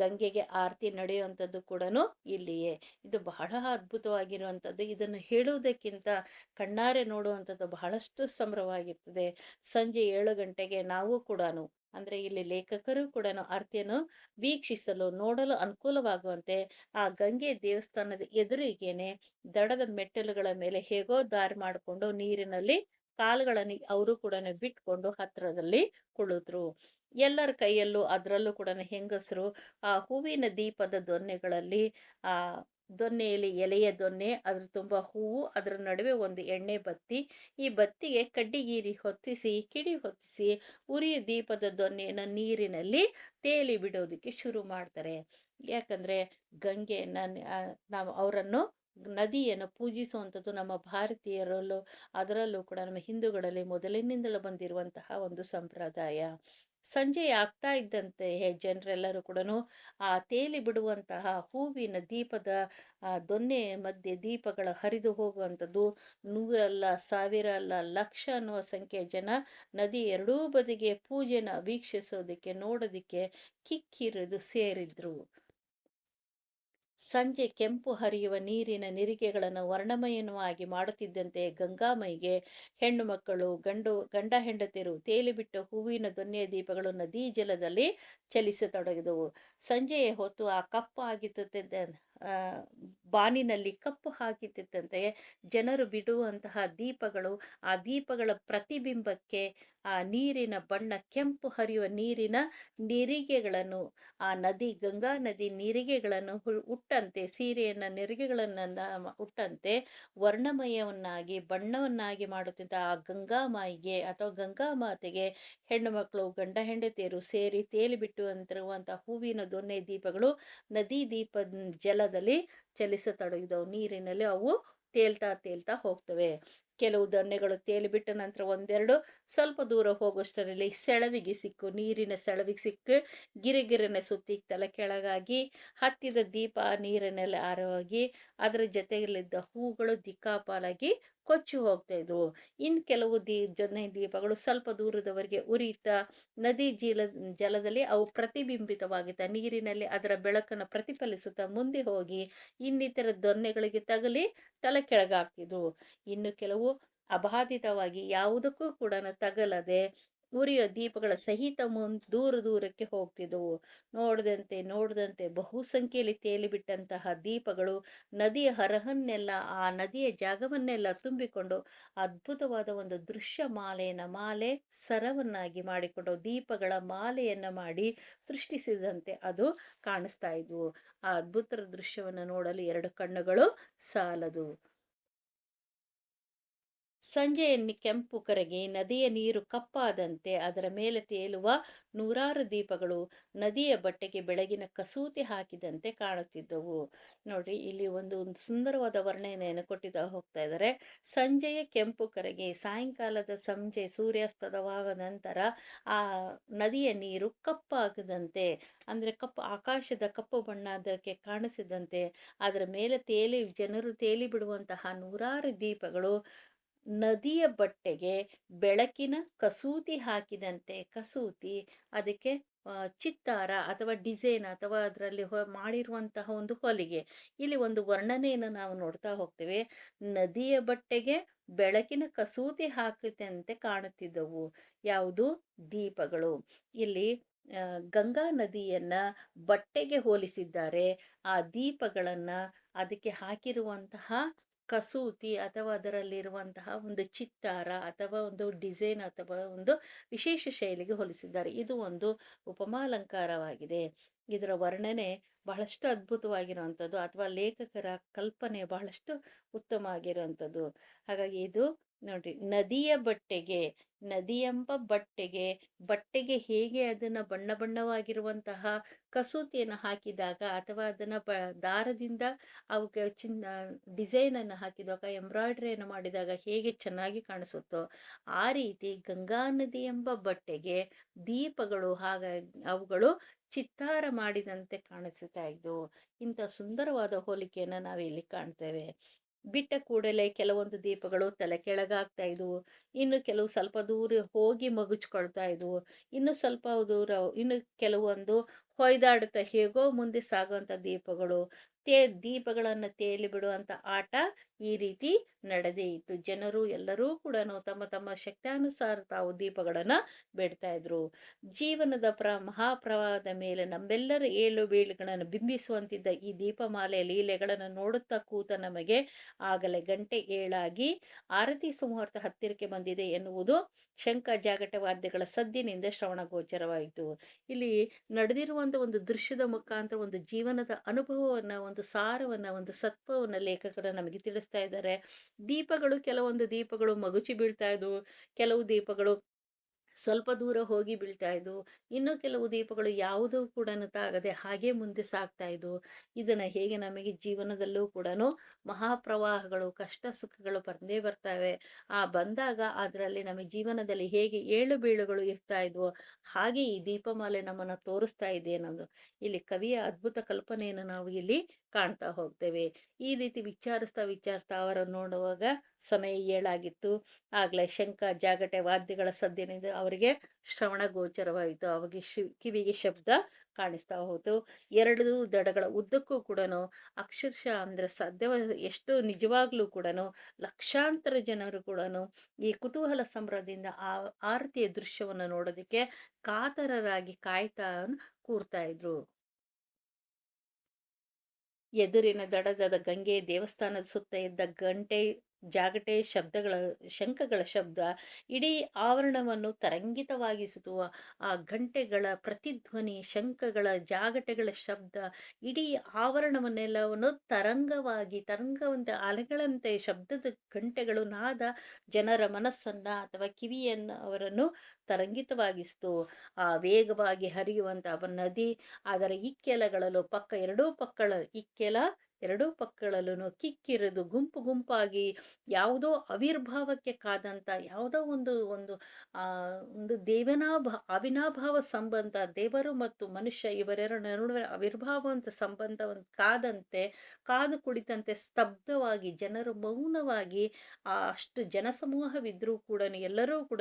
ಗಂಗೆಗೆ ಆರತಿ ನಡೆಯುವಂಥದ್ದು ಕೂಡ ಇಲ್ಲಿಯೇ. ಇದು ಬಹಳ ಅದ್ಭುತವಾಗಿರುವಂಥದ್ದು. ಇದನ್ನು ಹೇಳುವುದಕ್ಕಿಂತ ಕಣ್ಣಾರೆ ನೋಡುವಂಥದ್ದು ಬಹಳಷ್ಟು ಸಂಭ್ರಮವಾಗಿರ್ತದೆ. ಸಂಜೆ 7 ಗಂಟೆಗೆ ನಾವು ಕೂಡ ಅಂದ್ರೆ ಇಲ್ಲಿ ಲೇಖಕರು ಕೂಡ ಆರತಿಯನ್ನು ವೀಕ್ಷಿಸಲು ನೋಡಲು ಅನುಕೂಲವಾಗುವಂತೆ ಆ ಗಂಗೆ ದೇವಸ್ಥಾನದ ಎದುರಿಗೇನೆ ದಡದ ಮೆಟ್ಟಲುಗಳ ಮೇಲೆ ಹೇಗೋ ದಾರಿ ಮಾಡಿಕೊಂಡು ನೀರಿನಲ್ಲಿ ಕಾಲುಗಳನ್ನು ಅವರು ಕೂಡ ಬಿಟ್ಕೊಂಡು ಹತ್ರದಲ್ಲಿ ಕುಳಿತರು. ಎಲ್ಲರ ಕೈಯಲ್ಲೂ ಅದರಲ್ಲೂ ಕೂಡ ಹೆಂಗಸರು ಆ ಹೂವಿನ ದೀಪದ ದೊನ್ನೆಗಳಲ್ಲಿ ಆ ದೊನ್ನೆಯಲ್ಲಿ ಎಲೆಯ ದೊನ್ನೆ ಅದ್ರ ತುಂಬಾ ಹೂವು ಅದರ ನಡುವೆ ಒಂದು ಎಣ್ಣೆ ಬತ್ತಿ ಈ ಬತ್ತಿಗೆ ಕಡ್ಡಿಗೀರಿ ಹೊತ್ತಿಸಿ ಕಿಡಿ ಹೊತ್ತಿಸಿ ಉರಿಯ ದೀಪದ ದೊನ್ನೆಯನ್ನು ನೀರಿನಲ್ಲಿ ತೇಲಿ ಬಿಡೋದಕ್ಕೆ ಶುರು ಮಾಡ್ತಾರೆ. ಯಾಕಂದ್ರೆ ಗಂಗೆಯನ್ನ ನಾವು ಅವರನ್ನು ನದಿಯನ್ನು ಪೂಜಿಸುವಂಥದ್ದು ನಮ್ಮ ಭಾರತೀಯರಲ್ಲೂ ಅದರಲ್ಲೂ ಕೂಡ ನಮ್ಮ ಹಿಂದೂಗಳಲ್ಲಿ ಮೊದಲಿನಿಂದಲೂ ಬಂದಿರುವಂತಹ ಒಂದು ಸಂಪ್ರದಾಯ. ಸಂಜೆ ಆಗ್ತಾ ಇದ್ದಂತೆ ಜನರೆಲ್ಲರೂ ಕೂಡ ಆ ತೇಲಿ ಬಿಡುವಂತಹ ಹೂವಿನ ದೀಪದ ದೊನ್ನೆ ಮಧ್ಯೆ ದೀಪಗಳ ಹರಿದು ಹೋಗುವಂಥದ್ದು ನೂರಲ್ಲ ಸಾವಿರ ಅಲ್ಲ ಲಕ್ಷ ಅನ್ನುವ ಸಂಖ್ಯೆಯ ಜನ ನದಿ ಎರಡೂ ಬದಿಗೆ ಪೂಜೆನ ವೀಕ್ಷಿಸೋದಕ್ಕೆ ನೋಡೋದಿಕ್ಕೆ ಕಿಕ್ಕಿರಿದು ಸೇರಿದ್ರು. ಸಂಜೆ ಕೆಂಪು ಹರಿಯುವ ನೀರಿನ ನಿರಿಗೆಗಳನ್ನು ವರ್ಣಮಯವಾಗಿ ಮಾಡುತ್ತಿದ್ದಂತೆ ಗಂಗಾಮೈಗೆ ಹೆಣ್ಣು ಮಕ್ಕಳು ಗಂಡ ಹೆಂಡತಿಯರು ತೇಲಿಬಿಟ್ಟ ಹೂವಿನ ದೊನ್ನೆಯ ದೀಪಗಳು ನದಿ ಜಲದಲ್ಲಿ ಚಲಿಸತೊಡಗಿದವು. ಸಂಜೆಯ ಹೊತ್ತು ಆ ಕಪ್ಪು ಆಗಿದ್ದ ಆ ಬಾನಿನಲ್ಲಿ ಕಪ್ಪು ಹಾಕಿದ್ದಂತೆ ಜನರು ಬಿಡುವಂತಹ ದೀಪಗಳು ಆ ದೀಪಗಳ ಪ್ರತಿಬಿಂಬಕ್ಕೆ ಆ ನೀರಿನ ಬಣ್ಣ ಕೆಂಪು ಹರಿಯುವ ನೀರಿನ ನಿರಿಗೆಗಳನ್ನು ಆ ನದಿ ಗಂಗಾ ನದಿ ನಿರಿಗೆಗಳನ್ನು ಉಟ್ಟಂತೆ ಸೀರೆಯನ್ನ ನೆರಿಗೆಗಳನ್ನ ಉಟ್ಟಂತೆ ವರ್ಣಮಯವನ್ನಾಗಿ ಬಣ್ಣವನ್ನಾಗಿ ಮಾಡುತ್ತಿದ್ದ ಆ ಗಂಗಾಮಾಯಿಗೆ ಅಥವಾ ಗಂಗಾ ಮಾತೆಗೆ ಹೆಣ್ಣು ಮಕ್ಕಳು ಗಂಡ ಹೆಂಡತಿಯರು ಸೇರಿ ತೇಲಿ ಬಿಟ್ಟುವಂತಿರುವಂತಹ ಹೂವಿನ ದೊನ್ನೆ ದೀಪಗಳು ನದಿ ದೀಪ ಜಲದಲ್ಲಿ ಚಲಿಸತೊಡಗಿದವು. ನೀರಿನಲ್ಲಿ ಅವು ತೇಲ್ತಾ ತೇಲ್ತಾ ಹೋಗ್ತವೆ. ಕೆಲವು ದೊನ್ನೆಗಳು ತೇಲಿ ಬಿಟ್ಟ ನಂತರ ಒಂದೆರಡು ಸ್ವಲ್ಪ ದೂರ ಹೋಗುವಷ್ಟರಲ್ಲಿ ಸೆಳವಿಗೆ ಸಿಕ್ಕು ನೀರಿನ ಸೆಳವಿಗೆ ಸಿಕ್ಕು ಗಿರಿಗಿರನೆ ಸುತ್ತಿ ತಲೆ ಕೆಳಗಾಗಿ ಹತ್ತಿದ ದೀಪ ನೀರಿನಲ್ಲಿ ಆರೋಗಿ ಅದರ ಜೊತೆಯಲ್ಲಿದ್ದ ಹೂಗಳು ದಿಕ್ಕಾಪಾಲಾಗಿ ಕೊಚ್ಚಿ ಹೋಗ್ತಾ ಇದ್ವು. ಇನ್ ಕೆಲವು ಜೊನ್ನೆ ದೀಪಗಳು ಸ್ವಲ್ಪ ದೂರದವರೆಗೆ ಉರಿಯುತ್ತಾ ನದಿ ಜಲದಲ್ಲಿ ಅವು ಪ್ರತಿಬಿಂಬಿತವಾಗಿತ್ತ ನೀರಿನಲ್ಲಿ ಅದರ ಬೆಳಕನ್ನು ಪ್ರತಿಫಲಿಸುತ್ತಾ ಮುಂದೆ ಹೋಗಿ ಇನ್ನಿತರ ದೊನ್ನೆಗಳಿಗೆ ತಗಲಿ ತಲೆ ಕೆಳಗಾಗ್ತಿದ್ವು. ಇನ್ನು ಕೆಲವು ಅಬಾಧಿತವಾಗಿ ಯಾವುದಕ್ಕೂ ಕೂಡ ತಗಲದೆ ಉರಿಯೋ ದೀಪಗಳ ಸಹಿತ ದೂರ ದೂರಕ್ಕೆ ಹೋಗ್ತಿದ್ದವು. ನೋಡದಂತೆ ಬಹುಸಂಖ್ಯೆಯಲ್ಲಿ ತೇಲಿಬಿಟ್ಟಂತಹ ದೀಪಗಳು ನದಿಯ ಹರಹನ್ನೆಲ್ಲ ಆ ನದಿಯ ಜಾಗವನ್ನೆಲ್ಲ ತುಂಬಿಕೊಂಡು ಅದ್ಭುತವಾದ ಒಂದು ದೃಶ್ಯ ಮಾಲೆ ಸರವನ್ನಾಗಿ ಮಾಡಿಕೊಂಡು ದೀಪಗಳ ಮಾಲೆಯನ್ನ ಮಾಡಿ ಸೃಷ್ಟಿಸಿದಂತೆ ಅದು ಕಾಣಿಸ್ತಾ ಇದ್ವು. ಆ ಅದ್ಭುತ ದೃಶ್ಯವನ್ನು ನೋಡಲು ಎರಡು ಕಣ್ಣುಗಳು ಸಾಲದು. ಸಂಜೆಯಲ್ಲಿ ಕೆಂಪು ಕರಗಿ ನದಿಯ ನೀರು ಕಪ್ಪಾದಂತೆ ಅದರ ಮೇಲೆ ತೇಲುವ ನೂರಾರು ದೀಪಗಳು ನದಿಯ ಬಟ್ಟೆಗೆ ಬೆಳಗಿನ ಕಸೂತಿ ಹಾಕಿದಂತೆ ಕಾಣುತ್ತಿದ್ದವು. ನೋಡ್ರಿ, ಇಲ್ಲಿ ಒಂದು ಸುಂದರವಾದ ವರ್ಣನೆಯನ್ನು ಕೊಟ್ಟಿದ್ದ ಹೋಗ್ತಾ ಇದ್ದಾರೆ. ಸಂಜೆಯ ಕೆಂಪು ಕರಗಿ ಸಾಯಂಕಾಲದ ಸಂಜೆ ಸೂರ್ಯಾಸ್ತದವಾದ ನಂತರ ಆ ನದಿಯ ನೀರು ಕಪ್ಪಾಗದಂತೆ ಅಂದ್ರೆ ಆಕಾಶದ ಕಪ್ಪು ಬಣ್ಣ ಅದಕ್ಕೆ ಕಾಣಿಸಿದಂತೆ ಅದರ ಮೇಲೆ ಜನರು ತೇಲಿ ಬಿಡುವಂತಹ ನೂರಾರು ದೀಪಗಳು ನದಿಯ ಬಟ್ಟೆಗೆ ಬೆಳಕಿನ ಕಸೂತಿ ಹಾಕಿದಂತೆ. ಕಸೂತಿ ಅದಕ್ಕೆ ಚಿತ್ತಾರ ಅಥವಾ ಡಿಸೈನ್ ಅಥವಾ ಅದರಲ್ಲಿ ಮಾಡಿರುವಂತಹ ಒಂದು ಹೊಲಿಗೆ. ಇಲ್ಲಿ ಒಂದು ವರ್ಣನೆಯನ್ನು ನಾವು ನೋಡ್ತಾ ಹೋಗ್ತೇವೆ. ನದಿಯ ಬಟ್ಟೆಗೆ ಬೆಳಕಿನ ಕಸೂತಿ ಹಾಕಿದಂತೆ ಕಾಣುತ್ತಿದ್ದವು. ಯಾವುದು? ದೀಪಗಳು. ಇಲ್ಲಿ ಗಂಗಾ ನದಿಯನ್ನ ಬಟ್ಟೆಗೆ ಹೋಲಿಸಿದ್ದಾರೆ. ಆ ದೀಪಗಳನ್ನ ಅದಕ್ಕೆ ಹಾಕಿರುವಂತಹ ಕಸೂತಿ ಅಥವಾ ಅದರಲ್ಲಿರುವಂತಹ ಒಂದು ಚಿತ್ತಾರ ಅಥವಾ ಒಂದು ಡಿಸೈನ್ ಅಥವಾ ಒಂದು ವಿಶೇಷ ಶೈಲಿಗೆ ಹೋಲಿಸಿದ್ದಾರೆ. ಇದು ಒಂದು ಉಪಮಾಲಂಕಾರವಾಗಿದೆ. ಇದರ ವರ್ಣನೆ ಬಹಳಷ್ಟು ಅದ್ಭುತವಾಗಿರುವಂಥದ್ದು ಅಥವಾ ಲೇಖಕರ ಕಲ್ಪನೆ ಬಹಳಷ್ಟು ಉತ್ತಮ ಆಗಿರುವಂಥದ್ದು. ಹಾಗಾಗಿ ಇದು ನೋಡ್ರಿ, ನದಿಯ ಬಟ್ಟೆಗೆ, ನದಿಯೆಂಬ ಬಟ್ಟೆಗೆ, ಬಟ್ಟೆಗೆ ಹೇಗೆ ಅದನ್ನ ಬಣ್ಣ ಬಣ್ಣವಾಗಿರುವಂತಹ ಕಸೂತಿಯನ್ನು ಹಾಕಿದಾಗ, ಅಥವಾ ಅದನ್ನ ದಾರದಿಂದ ಅವಕ್ಕೆ ಡಿಸೈನ್ ಅನ್ನು ಹಾಕಿದಾಗ, ಎಂಬ್ರಾಯ್ಡ್ರಿಯನ್ನು ಮಾಡಿದಾಗ ಹೇಗೆ ಚೆನ್ನಾಗಿ ಕಾಣಿಸುತ್ತೋ, ಆ ರೀತಿ ಗಂಗಾ ನದಿ ಎಂಬ ಬಟ್ಟೆಗೆ ದೀಪಗಳು ಅವುಗಳು ಚಿತ್ತಾರ ಮಾಡಿದಂತೆ ಕಾಣಿಸುತ್ತಾ ಇದ್ವು. ಇಂಥ ಸುಂದರವಾದ ಹೋಲಿಕೆಯನ್ನ ನಾವಿಲ್ಲಿ ಕಾಣ್ತೇವೆ. ಬಿಟ್ಟ ಕೂಡಲೇ ಕೆಲವೊಂದು ದೀಪಗಳು ತಲೆ ಕೆಳಗಾಗ್ತಾ ಇದ್ವು, ಇನ್ನು ಕೆಲವು ಸ್ವಲ್ಪ ದೂರ ಹೋಗಿ ಮಗುಚ್ಕೊಳ್ತಾ ಇದ್ವು, ಇನ್ನು ಸ್ವಲ್ಪ ದೂರ ಇನ್ನು ಕೆಲವೊಂದು ಹೊಯ್ದಾಡುತ್ತಾ ಹೇಗೋ ಮುಂದೆ ಸಾಗುವಂತ ದೀಪಗಳು, ದೀಪಗಳನ್ನು ತೇಲಿ ಬಿಡುವಂತ ಆಟ ಈ ರೀತಿ ನಡೆದೇ ಇತ್ತು. ಜನರು ಎಲ್ಲರೂ ಕೂಡ ತಮ್ಮ ತಮ್ಮ ಶಕ್ತ್ಯಾನುಸಾರ ತಾವು ದೀಪಗಳನ್ನ ಬಿಡ್ತಾ ಇದ್ರು. ಜೀವನದ ಮಹಾಪ್ರವಾಹದ ಮೇಲೆ ನಮ್ಮೆಲ್ಲರ ಏಳು ಬೀಳುಗಳನ್ನು ಬಿಂಬಿಸುವಂತಿದ್ದ ಈ ದೀಪಮಾಲೆಯ ಲೀಲೆಗಳನ್ನು ನೋಡುತ್ತಾ ಕೂತ ನಮಗೆ ಆಗಲೇ ಗಂಟೆ ಏಳಾಗಿ ಆರತಿ ಸುಮುಹೂರ್ತ ಹತ್ತಿರಕ್ಕೆ ಬಂದಿದೆ ಎನ್ನುವುದು ಶಂಖ ಜಾಗಟ ವಾದ್ಯಗಳ ಸದ್ದಿನಿಂದ ಶ್ರವಣ ಗೋಚರವಾಯಿತು. ಇಲ್ಲಿ ನಡೆದಿರುವಂತ ಒಂದು ದೃಶ್ಯದ ಮುಖಾಂತರ ಒಂದು ಜೀವನದ ಅನುಭವವನ್ನ, ಒಂದು ಸಾರವನ್ನ, ಒಂದು ಸತ್ವವನ್ನ ಲೇಖಕರು ನಮಗೆ ತಿಳಿಸ್ತಾ ಇದ್ದಾರೆ. ಕೆಲವೊಂದು ದೀಪಗಳು ಮಗುಚಿ ಬೀಳ್ತಾ ಇದ್ವು, ಕೆಲವು ದೀಪಗಳು ಸ್ವಲ್ಪ ದೂರ ಹೋಗಿ ಬೀಳ್ತಾ ಇದ್ವು, ಇನ್ನು ಕೆಲವು ದೀಪಗಳು ಯಾವುದೂ ಕೂಡ ತಾಗದೆ ಹಾಗೆ ಮುಂದೆ ಸಾಗ್ತಾ ಇದ್ವು. ಇದನ್ನ ಹೇಗೆ ನಮಗೆ ಜೀವನದಲ್ಲೂ ಕೂಡ ಮಹಾಪ್ರವಾಹಗಳು, ಕಷ್ಟ ಸುಖಗಳು ಬಂದೇ ಬರ್ತವೆ. ಬಂದಾಗ ಅದರಲ್ಲಿ ನಮಗೆ ಜೀವನದಲ್ಲಿ ಹೇಗೆ ಏಳು ಬೀಳುಗಳು ಇರ್ತಾ ಇದ್ವೋ, ಹಾಗೆ ಈ ದೀಪಮಾಲೆ ನಮ್ಮನ್ನ ತೋರಿಸ್ತಾ ಇದೆ ಅನ್ನೋದು ಇಲ್ಲಿ ಕವಿಯ ಅದ್ಭುತ ಕಲ್ಪನೆಯನ್ನು ನಾವು ಇಲ್ಲಿ ಕಾಣ್ತಾ ಹೋಗ್ತೇವೆ. ಈ ರೀತಿ ವಿಚಾರಿಸ್ತಾ ಅವರನ್ನು ನೋಡುವಾಗ ಸಮಯ ಏಳಾಗಿತ್ತು. ಆಗ್ಲೇ ಶಂಖ ಜಾಗಟೆ ವಾದ್ಯಗಳ ಸದ್ದಿನಿಂದ ಅವರಿಗೆ ಶ್ರವಣ ಗೋಚರವಾಯಿತು. ಅವಾಗ ಕಿವಿಗೆ ಶಬ್ದ ಕಾಣಿಸ್ತಾ ಹೋಯ್ತು. ಎರಡು ದಡಗಳ ಉದ್ದಕ್ಕೂ ಕೂಡ ಅಕ್ಷರಶಃ ಅಂದ್ರೆ ಸಾಧ್ಯವ ಎಷ್ಟು ನಿಜವಾಗ್ಲೂ ಕೂಡ ಲಕ್ಷಾಂತರ ಜನರು ಕೂಡ ಈ ಕುತೂಹಲ ಸಂಭ್ರಮದಿಂದ ಆರತಿಯ ದೃಶ್ಯವನ್ನು ನೋಡೋದಕ್ಕೆ ಕಾತರರಾಗಿ ಕಾಯ್ತಾ ಕೂರ್ತಾ ಇದ್ರು. ಎದುರಿನ ದಡದ ಗಂಗೆ ದೇವಸ್ಥಾನದ ಸುತ್ತ ಇದ್ದ ಗಂಟೆ ಜಾಗಟೆ ಶಂಖಗಳ ಶಬ್ದ ಇಡೀ ಆವರಣವನ್ನು ತರಂಗಿತವಾಗಿಸಿತು. ಆ ಗಂಟೆಗಳ ಪ್ರತಿಧ್ವನಿ, ಶಂಖಗಳ ಜಾಗಟೆಗಳ ಶಬ್ದ ಇಡೀ ಆವರಣವನ್ನೆಲ್ಲವನ್ನು ತರಂಗವಂತೆ ಅಲೆಗಳಂತೆ ಶಬ್ದದ ಗಂಟೆಗಳು ನಾದ ಜನರ ಮನಸ್ಸನ್ನ ಅಥವಾ ಕಿವಿಯನ್ನು ಅವರನ್ನು ತರಂಗಿತವಾಗಿಸಿತು. ಆ ವೇಗವಾಗಿ ಹರಿಯುವಂತ ನದಿ, ಅದರ ಇಕ್ಕೆಲಗಳಲ್ಲೂ ಎರಡೂ ಪಕ್ಕಗಳಲ್ಲೂ ಕಿಕ್ಕಿರಿದು ಗುಂಪು ಗುಂಪಾಗಿ ಯಾವುದೋ ಅವಿರ್ಭಾವಕ್ಕೆ ಕಾದಂತ ಯಾವುದೋ ಒಂದು ಒಂದು ಆ ಒಂದು ಅವಿನಾಭಾವ ಸಂಬಂಧ, ದೇವರು ಮತ್ತು ಮನುಷ್ಯ ಇವರೆರಡ ನಡುವೆ ಅವಿರ್ಭಾವಂತ ಸಂಬಂಧವನ್ನು ಕಾದು ಕುಳಿತಂತೆ ಸ್ತಬ್ಧವಾಗಿ ಜನರು ಮೌನವಾಗಿ, ಅಷ್ಟು ಜನಸಮೂಹವಿದ್ರೂ ಕೂಡ ಎಲ್ಲರೂ ಕೂಡ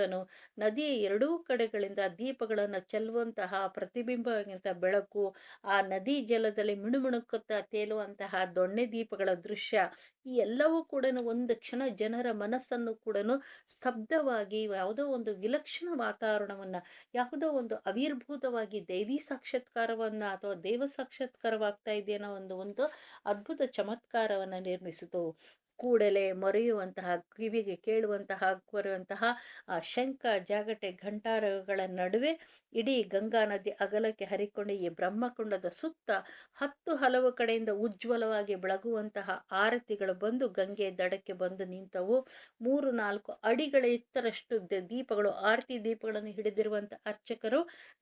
ನದಿಯ ಎರಡೂ ಕಡೆಗಳಿಂದ ದೀಪಗಳನ್ನು ಚೆಲ್ಲುವಂತಹ ಪ್ರತಿಬಿಂಬವಾಗಿಂತ ಬೆಳಕು, ಆ ನದಿ ಜಲದಲ್ಲಿ ಮಿಣುಮಿಣುಕುತ್ತಾ ತೇಲುವಂತಹ ದೊಣ್ಣೆ ದೀಪಗಳ ದೃಶ್ಯ, ಈ ಎಲ್ಲವೂ ಕೂಡ ಒಂದು ಕ್ಷಣ ಜನರ ಮನಸ್ಸನ್ನು ಕೂಡ ಸ್ತಬ್ಧವಾಗಿ ಯಾವುದೋ ಒಂದು ವಿಲಕ್ಷಣ ವಾತಾವರಣವನ್ನ, ಯಾವುದೋ ಒಂದು ಅವಿರ್ಭೂತವಾಗಿ ದೈವಿ ಸಾಕ್ಷಾತ್ಕಾರವನ್ನ ಅಥವಾ ದೇವ ಸಾಕ್ಷಾತ್ಕಾರವಾಗ್ತಾ ಇದೆಯನ್ನೋ ಒಂದು ಅದ್ಭುತ ಚಮತ್ಕಾರವನ್ನ ನಿರ್ಮಿಸಿತು. ಕೂಡಲೇ ಮೊರೆಯುವಂತಹ, ಕಿವಿಗೆ ಕೇಳುವಂತಹ ಬರುವಂತಹ ಆ ಶಂಖ ಜಾಗಟೆ ಘಂಟಾರಗಳ ನಡುವೆ ಇಡೀ ಗಂಗಾ ನದಿ ಅಗಲಕ್ಕೆ ಹರಿಕೊಂಡು ಈ ಬ್ರಹ್ಮಕುಂಡದ ಸುತ್ತ ಹಲವು ಕಡೆಯಿಂದ ಉಜ್ವಲವಾಗಿ ಬೆಳಗುವಂತಹ ಆರತಿಗಳು ಬಂದು ಗಂಗೆ ದಡಕ್ಕೆ ಬಂದು ನಿಂತವು. 3-4 ಅಡಿಗಳ ಎತ್ತರಷ್ಟು ದೀಪಗಳು, ಆರತಿ ದೀಪಗಳನ್ನು ಹಿಡಿದಿರುವಂತಹ ಅರ್ಚಕರು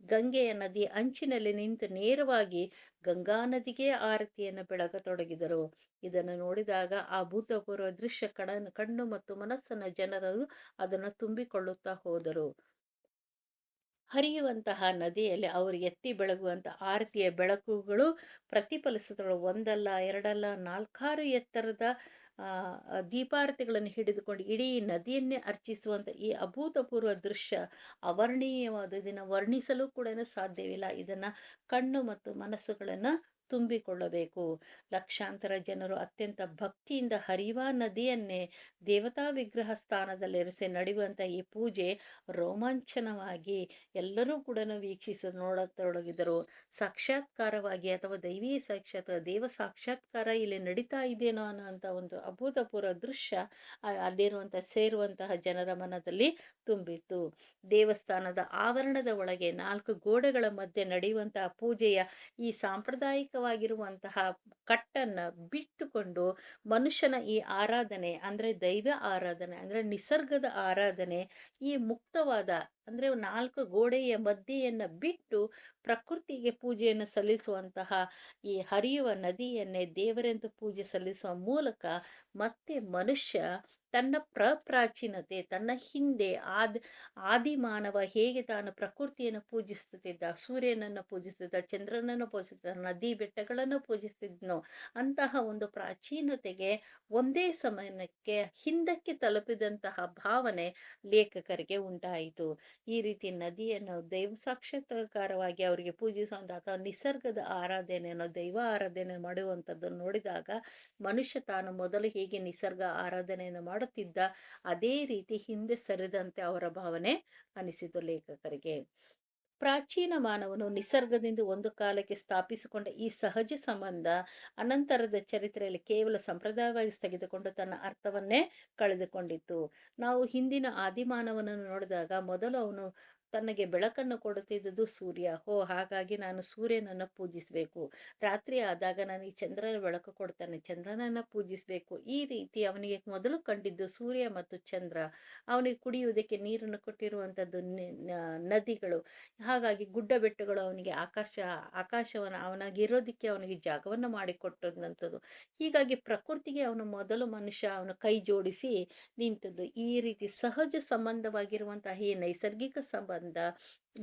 ಗಂಗೆಯ ನದಿಯ ಅಂಚಿನಲ್ಲಿ ನಿಂತು ನೇರವಾಗಿ ಗಂಗಾ ನದಿಗೆ ಆರತಿಯನ್ನು ಬೆಳಗತೊಡಗಿದರು. ಇದನ್ನು ನೋಡಿದಾಗ ಆ ಭೂತಪೂರ್ವ ದೃಶ್ಯ ಕಣ್ಣು ಮತ್ತು ಮನಸ್ಸನ್ನ ಜನರು ಅದನ್ನು ತುಂಬಿಕೊಳ್ಳುತ್ತಾ ಹೋದರು. ಹರಿಯುವಂತಹ ನದಿಯಲ್ಲಿ ಅವರು ಎತ್ತಿ ಬೆಳಗುವಂತ ಆರತಿಯ ಬೆಳಕುಗಳು ಪ್ರತಿಫಲಿಸಿದಳು. ಒಂದಲ್ಲ, ಎರಡಲ್ಲ, 4-6 ಎತ್ತರದ ದೀಪಾರತಿಗಳನ್ನು ಹಿಡಿದುಕೊಂಡು ಇಡೀ ನದಿಯನ್ನೇ ಅರ್ಚಿಸುವಂತ ಈ ಅಭೂತಪೂರ್ವ ದೃಶ್ಯ ಅವರ್ಣೀಯವಾದ, ಇದನ್ನು ವರ್ಣಿಸಲು ಕೂಡ ಸಾಧ್ಯವಿಲ್ಲ. ಇದನ್ನ ಕಣ್ಣು ಮತ್ತು ಮನಸ್ಸುಗಳನ್ನ ತುಂಬಿಕೊಳ್ಳಬೇಕು. ಲಕ್ಷಾಂತರ ಜನರು ಅತ್ಯಂತ ಭಕ್ತಿಯಿಂದ ಹರಿಯುವ ನದಿಯನ್ನೇ ದೇವತಾ ವಿಗ್ರಹ ಸ್ಥಾನದಲ್ಲಿರಿಸಿ ನಡೆಯುವಂತ ಈ ಪೂಜೆ ರೋಮಾಂಚನವಾಗಿ ಎಲ್ಲರೂ ಕೂಡ ನೋಡತೊಡಗಿದರು. ಸಾಕ್ಷಾತ್ಕಾರವಾಗಿ ಅಥವಾ ದೈವಿ ದೇವ ಸಾಕ್ಷಾತ್ಕಾರ ಇಲ್ಲಿ ನಡೀತಾ ಇದೆಯೋ ಅನ್ನೋಂಥ ಒಂದು ಅಭೂತಪೂರ್ವ ದೃಶ್ಯ ಸೇರುವಂತಹ ಜನರ ಮನದಲ್ಲಿ ತುಂಬಿತ್ತು. ದೇವಸ್ಥಾನದ ಆವರಣದ ಒಳಗೆ 4 ಗೋಡೆಗಳ ಮಧ್ಯೆ ನಡೆಯುವಂತಹ ಪೂಜೆಯ ಈ ಸಾಂಪ್ರದಾಯಿಕವಾಗಿರುವಂತಹ ಕಟ್ಟನ್ನ ಬಿಟ್ಟುಕೊಂಡು ಮನುಷ್ಯನ ಈ ಆರಾಧನೆ ಅಂದ್ರೆ ದೈವ ಆರಾಧನೆ ಅಂದ್ರೆ ನಿಸರ್ಗದ ಆರಾಧನೆ, ಈ ಮುಕ್ತವಾದ ಅಂದ್ರೆ ನಾಲ್ಕು ಗೋಡೆಯ ಮಧ್ಯೆಯನ್ನ ಬಿಟ್ಟು ಪ್ರಕೃತಿಗೆ ಪೂಜೆಯನ್ನು ಸಲ್ಲಿಸುವಂತಹ ಈ ಹರಿಯುವ ನದಿಯನ್ನೇ ದೇವರೆಂದು ಪೂಜೆ ಸಲ್ಲಿಸುವ ಮೂಲಕ ಮತ್ತೆ ಮನುಷ್ಯ ತನ್ನ ಪ್ರಪ್ರಾಚೀನತೆ, ತನ್ನ ಹಿಂದೆ ಆದಿಮಾನವ ಹೇಗೆ ತಾನು ಪ್ರಕೃತಿಯನ್ನು ಪೂಜಿಸುತ್ತಿದ್ದ, ಸೂರ್ಯನನ್ನು ಪೂಜಿಸುತ್ತಿದ್ದ, ಚಂದ್ರನನ್ನು ಪೂಜಿಸುತ್ತಿದ್ದ, ನದಿ ಬೆಟ್ಟಗಳನ್ನು ಪೂಜಿಸುತ್ತಿದ್ನೋ ಅಂತಹ ಒಂದು ಪ್ರಾಚೀನತೆಗೆ ಒಂದೇ ಸಮಯಕ್ಕೆ ಹಿಂದಕ್ಕೆ ತಲುಪಿದಂತಹ ಭಾವನೆ ಲೇಖಕರಿಗೆ ಉಂಟಾಯಿತು. ಈ ರೀತಿ ನದಿಯನ್ನು ದೈವ ಸಾಕ್ಷಾತ್ಕಾರವಾಗಿ ಅವರಿಗೆ ಪೂಜಿಸುವಂತ ಅಥವಾ ನಿಸರ್ಗದ ಆರಾಧನೆಯನ್ನು ದೈವ ಆರಾಧನೆ ಮಾಡುವಂಥದ್ದನ್ನು ನೋಡಿದಾಗ ಮನುಷ್ಯ ತಾನು ಮೊದಲು ಹೇಗೆ ನಿಸರ್ಗ ಆರಾಧನೆಯನ್ನು ಮಾಡುತ್ತಿದ್ದ ಅದೇ ರೀತಿ ಹಿಂದೆ ಸರಿದಂತೆ ಅವರ ಭಾವನೆ ಅನಿಸಿತು ಲೇಖಕರಿಗೆ. ಪ್ರಾಚೀನ ಮಾನವನು ನಿಸರ್ಗದಿಂದ ಒಂದು ಕಾಲಕ್ಕೆ ಸ್ಥಾಪಿಸಿಕೊಂಡ ಈ ಸಹಜ ಸಂಬಂಧ ಅನಂತರದ ಚರಿತ್ರೆಯಲ್ಲಿ ಕೇವಲ ಸಂಪ್ರದಾಯವಾಗಿ ಸ್ಥಗಿತಗೊಂಡು ತನ್ನ ಅರ್ಥವನ್ನೇ ಕಳೆದುಕೊಂಡಿತ್ತು. ನಾವು ಹಿಂದಿನ ಆದಿಮಾನವನನ್ನು ನೋಡಿದಾಗ ಮೊದಲು ಅವನು ತನಗೆ ಬೆಳಕನ್ನು ಕೊಡುತ್ತಿದ್ದುದು ಸೂರ್ಯ. ಹಾಗಾಗಿ ನಾನು ಸೂರ್ಯನನ್ನು ಪೂಜಿಸಬೇಕು. ರಾತ್ರಿ ಆದಾಗ ನನಗೆ ಚಂದ್ರನ ಬೆಳಕು ಕೊಡ್ತಾನೆ, ಚಂದ್ರನನ್ನ ಪೂಜಿಸಬೇಕು. ಈ ರೀತಿ ಅವನಿಗೆ ಮೊದಲು ಕಂಡಿದ್ದು ಸೂರ್ಯ ಮತ್ತು ಚಂದ್ರ. ಅವನಿಗೆ ಕುಡಿಯುವುದಕ್ಕೆ ನೀರನ್ನು ಕೊಟ್ಟಿರುವಂಥದ್ದು ನದಿಗಳು. ಹಾಗಾಗಿ ಗುಡ್ಡ ಬೆಟ್ಟಗಳು ಅವನಿಗೆ ಆಕಾಶವನ್ನು ಅವನಿಗಿರೋದಿಕ್ಕೆ ಅವನಿಗೆ ಜಾಗವನ್ನು ಮಾಡಿಕೊಟ್ಟಂಥದ್ದು. ಹೀಗಾಗಿ ಪ್ರಕೃತಿಗೆ ಅವನು ಮೊದಲು ಮನುಷ್ಯ ಅವನು ಕೈ ಜೋಡಿಸಿ ನಿಂತದ್ದು. ಈ ರೀತಿ ಸಹಜ ಸಂಬಂಧವಾಗಿರುವಂತಹ ಈ ನೈಸರ್ಗಿಕ ಸಂಬಂಧ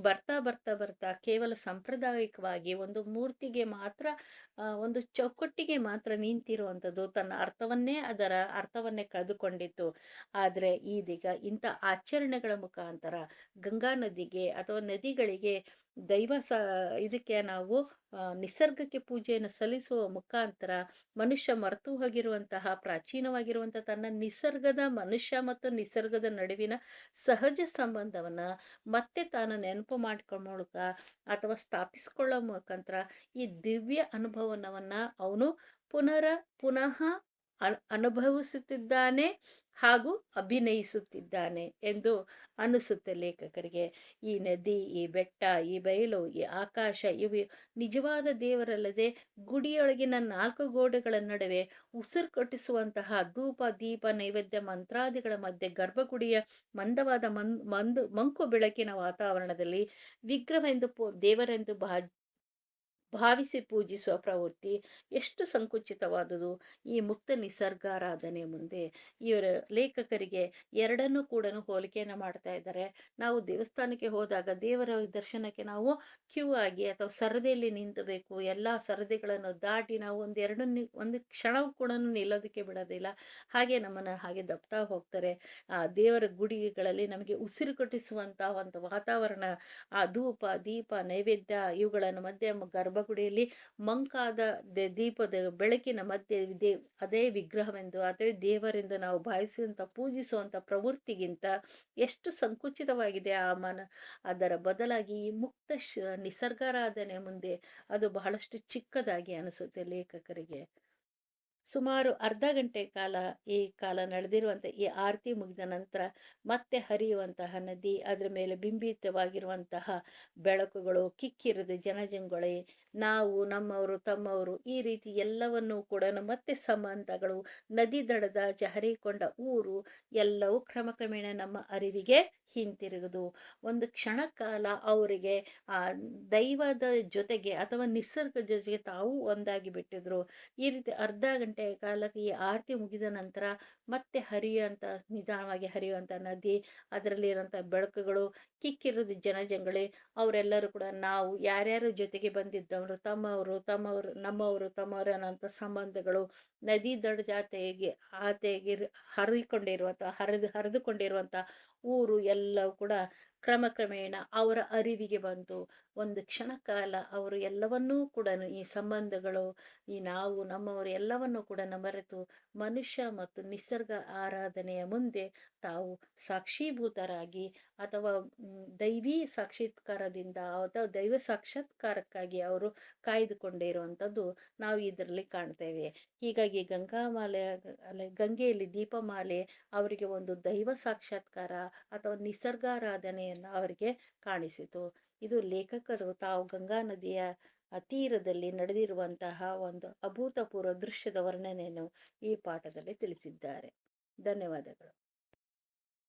ಬರ್ತಾ ಬರ್ತಾ ಬರ್ತಾ ಕೇವಲ ಸಾಂಪ್ರದಾಯಿಕವಾಗಿ ಒಂದು ಮೂರ್ತಿಗೆ ಮಾತ್ರ, ಒಂದು ಚೌಕಟ್ಟಿಗೆ ಮಾತ್ರ ನಿಂತಿರುವಂಥದ್ದು, ತನ್ನ ಅದರ ಅರ್ಥವನ್ನೇ ಕಳೆದುಕೊಂಡಿತ್ತು. ಆದರೆ ಇದೀಗ ಇಂಥ ಆಚರಣೆಗಳ ಮುಖಾಂತರ ಗಂಗಾ ನದಿಗೆ ಅಥವಾ ನದಿಗಳಿಗೆ ಇದಕ್ಕೆ ನಾವು ನಿಸರ್ಗಕ್ಕೆ ಪೂಜೆಯನ್ನು ಸಲ್ಲಿಸುವ ಮುಖಾಂತರ ಮನುಷ್ಯ ಮರೆತು ಹೋಗಿರುವಂತಹ ಪ್ರಾಚೀನವಾಗಿರುವಂತಹ ತನ್ನ ನಿಸರ್ಗದ ಮನುಷ್ಯ ಮತ್ತು ನಿಸರ್ಗದ ನಡುವಿನ ಸಹಜ ಸಂಬಂಧವನ್ನ ಮತ್ತೆ ತಾನು ನೆನಪು ಮಾಡಿಕೊಳ್ಳೋ ಮೂಲಕ ಅಥವಾ ಸ್ಥಾಪಿಸಿಕೊಳ್ಳೋ ಮುಖಾಂತರ ಈ ದಿವ್ಯ ಅನುಭವನವನ್ನ ಅವನು ಪುನಃ ಅನುಭವಿಸುತ್ತಿದ್ದಾನೆ ಹಾಗೂ ಅಭಿನಯಿಸುತ್ತಿದ್ದಾನೆ ಎಂದು ಅನಿಸುತ್ತೆ ಲೇಖಕರಿಗೆ. ಈ ನದಿ, ಈ ಬೆಟ್ಟ, ಈ ಬಯಲು, ಈ ಆಕಾಶ ಇವು ನಿಜವಾದ ದೇವರಲ್ಲದೆ ಗುಡಿಯೊಳಗಿನ ನಾಲ್ಕು ಗೋಡೆಗಳ ನಡುವೆ ಉಸಿರು ಕಟ್ಟಿಸುವಂತಹ ಧೂಪ ದೀಪ ನೈವೇದ್ಯ ಮಂತ್ರಾದಿಗಳ ಮಧ್ಯೆ ಗರ್ಭಗುಡಿಯ ಮಂದವಾದ ಮಂಕು ಬೆಳಕಿನ ವಾತಾವರಣದಲ್ಲಿ ವಿಗ್ರಹವೆಂದು ದೇವರೆಂದು ಭಾವಿಸಿ ಪೂಜಿಸುವ ಪ್ರವೃತ್ತಿ ಎಷ್ಟು ಸಂಕುಚಿತವಾದುದು ಈ ಮುಕ್ತ ನಿಸರ್ಗಾರಾಧನೆ ಮುಂದೆ. ಇವರ ಲೇಖಕರಿಗೆ ಎರಡನ್ನೂ ಕೂಡ ಹೋಲಿಕೆಯನ್ನು ಮಾಡ್ತಾ ಇದ್ದಾರೆ. ನಾವು ದೇವಸ್ಥಾನಕ್ಕೆ ಹೋದಾಗ ದೇವರ ದರ್ಶನಕ್ಕೆ ನಾವು ಕ್ಯೂ ಆಗಿ ಅಥವಾ ಸರದಿಯಲ್ಲಿ ನಿಂತಬೇಕು. ಎಲ್ಲ ಸರದಿಗಳನ್ನು ದಾಟಿ ನಾವು ಒಂದು ಕ್ಷಣವೂ ಕೂಡ ನಿಲ್ಲೋದಕ್ಕೆ ಬಿಡೋದಿಲ್ಲ. ಹಾಗೆ ನಮ್ಮನ್ನು ಹಾಗೆ ದಬ್ತಾ ಹೋಗ್ತಾರೆ. ಆ ದೇವರ ಗುಡಿಗಳಲ್ಲಿ ನಮಗೆ ಉಸಿರು ಕಟ್ಟಿಸುವಂತಹ ಒಂದು ವಾತಾವರಣ, ಆ ಧೂಪ ದೀಪ ನೈವೇದ್ಯ ಇವುಗಳನ್ನು ಮಧ್ಯೆ ಗರ್ಭಗುಡಿಯಲ್ಲಿ ಮಂಕಾದ ದೀಪದ ಬೆಳಕಿನ ಮಧ್ಯೆ ಅದೇ ವಿಗ್ರಹವೆಂದು ಅದೇ ದೇವರೆಂದು ನಾವು ಭಾವಿಸುವಂತ ಪೂಜಿಸುವಂತ ಪ್ರವೃತ್ತಿಗಿಂತ ಎಷ್ಟು ಸಂಕುಚಿತವಾಗಿದೆ ಅದರ ಬದಲಾಗಿ ಈ ಮುಕ್ತ ನಿಸರ್ಗಾರಾಧನೆ ಮುಂದೆ ಅದು ಬಹಳಷ್ಟು ಚಿಕ್ಕದಾಗಿ ಅನಿಸುತ್ತೆ ಲೇಖಕರಿಗೆ. ಸುಮಾರು ಅರ್ಧ ಗಂಟೆ ಈ ಕಾಲ ನಡೆದಿರುವಂಥ ಈ ಆರತಿ ಮುಗಿದ ನಂತರ ಮತ್ತೆ ಹರಿಯುವಂತಹ ನದಿ, ಅದರ ಮೇಲೆ ಬಿಂಬಿತವಾಗಿರುವಂತಹ ಬೆಳಕುಗಳು, ಕಿಕ್ಕಿರಿದ ಜನಜಂಗುಳಿ, ನಾವು ನಮ್ಮವರು ತಮ್ಮವರು ಈ ರೀತಿ ಎಲ್ಲವನ್ನೂ ಕೂಡ ಮತ್ತೆ ಸಂಬಂಧಗಳು, ನದಿ ದಡದಾಚೆ ಹರಿಕೊಂಡ ಊರು ಎಲ್ಲವೂ ಕ್ರಮಕ್ರಮೇಣ ನಮ್ಮ ಅರಿವಿಗೆ ಹಿಂತಿರುಗುದು. ಒಂದು ಕ್ಷಣ ಕಾಲ ಅವರಿಗೆ ಆ ದೈವದ ಜೊತೆಗೆ ಅಥವಾ ನಿಸರ್ಗದ ಜೊತೆಗೆ ತಾವು ಒಂದಾಗಿ ಬಿಟ್ಟಿದ್ರು. ಈ ರೀತಿ ಅರ್ಧ ಗಂಟೆಯ ಕಾಲಕ್ಕೆ ಈ ಆರತಿ ಮುಗಿದ ನಂತರ ಮತ್ತೆ ನಿಧಾನವಾಗಿ ಹರಿಯುವಂತ ನದಿ, ಅದರಲ್ಲಿ ಇರುವಂತಹ ಬೆಳಕುಗಳು, ಕಿಕ್ಕಿರುವುದು ಜನಜಂಗಳಿ, ಅವರೆಲ್ಲರೂ ಕೂಡ ನಾವು ಯಾರ್ಯಾರ ಜೊತೆಗೆ ಬಂದಿದ್ದವರು ನಮ್ಮವರು ತಮ್ಮವರು ಅನ್ನೋಂಥ ಸಂಬಂಧಗಳು, ನದಿ ದಡ ಆತೆಗೆ ಹರಿದುಕೊಂಡಿರುವಂತ ಊರು ಎಲ್ಲವೂ ಕೂಡ ಕ್ರಮಕ್ರಮೇಣ ಅವರ ಅರಿವಿಗೆ ಬಂತು. ಒಂದು ಕ್ಷಣ ಕಾಲ ಅವರು ಎಲ್ಲವನ್ನೂ ಕೂಡ ಈ ಸಂಬಂಧಗಳು, ಈ ನಾವು ನಮ್ಮವರು ಎಲ್ಲವನ್ನೂ ಕೂಡ ಮರೆತು ಮನುಷ್ಯ ಮತ್ತು ನಿಸರ್ಗ ಆರಾಧನೆಯ ಮುಂದೆ ತಾವು ಸಾಕ್ಷೀಭೂತರಾಗಿ ಅಥವಾ ದೈವಿ ಸಾಕ್ಷಾತ್ಕಾರದಿಂದ ಅಥವಾ ದೈವ ಸಾಕ್ಷಾತ್ಕಾರಕ್ಕಾಗಿ ಅವರು ಕಾಯ್ದುಕೊಂಡಿರುವಂಥದ್ದು ನಾವು ಇದರಲ್ಲಿ ಕಾಣ್ತೇವೆ. ಹೀಗಾಗಿ ಗಂಗೆಯಲ್ಲಿ ದೀಪಮಾಲೆ ಅವರಿಗೆ ಒಂದು ದೈವ ಸಾಕ್ಷಾತ್ಕಾರ ಅಥವಾ ನಿಸರ್ಗಾರಾಧನೆಯನ್ನು ಅವರಿಗೆ ಕಾಣಿಸಿತು. ಇದು ಲೇಖಕರು ತಾವು ಗಂಗಾ ನದಿಯ ತೀರದಲ್ಲಿ ನಡೆದಿರುವಂತಹ ಒಂದು ಅಭೂತಪೂರ್ವ ದೃಶ್ಯದ ವರ್ಣನೆಯನ್ನು ಈ ಪಾಠದಲ್ಲಿ ತಿಳಿಸಿದ್ದಾರೆ. ಧನ್ಯವಾದಗಳು.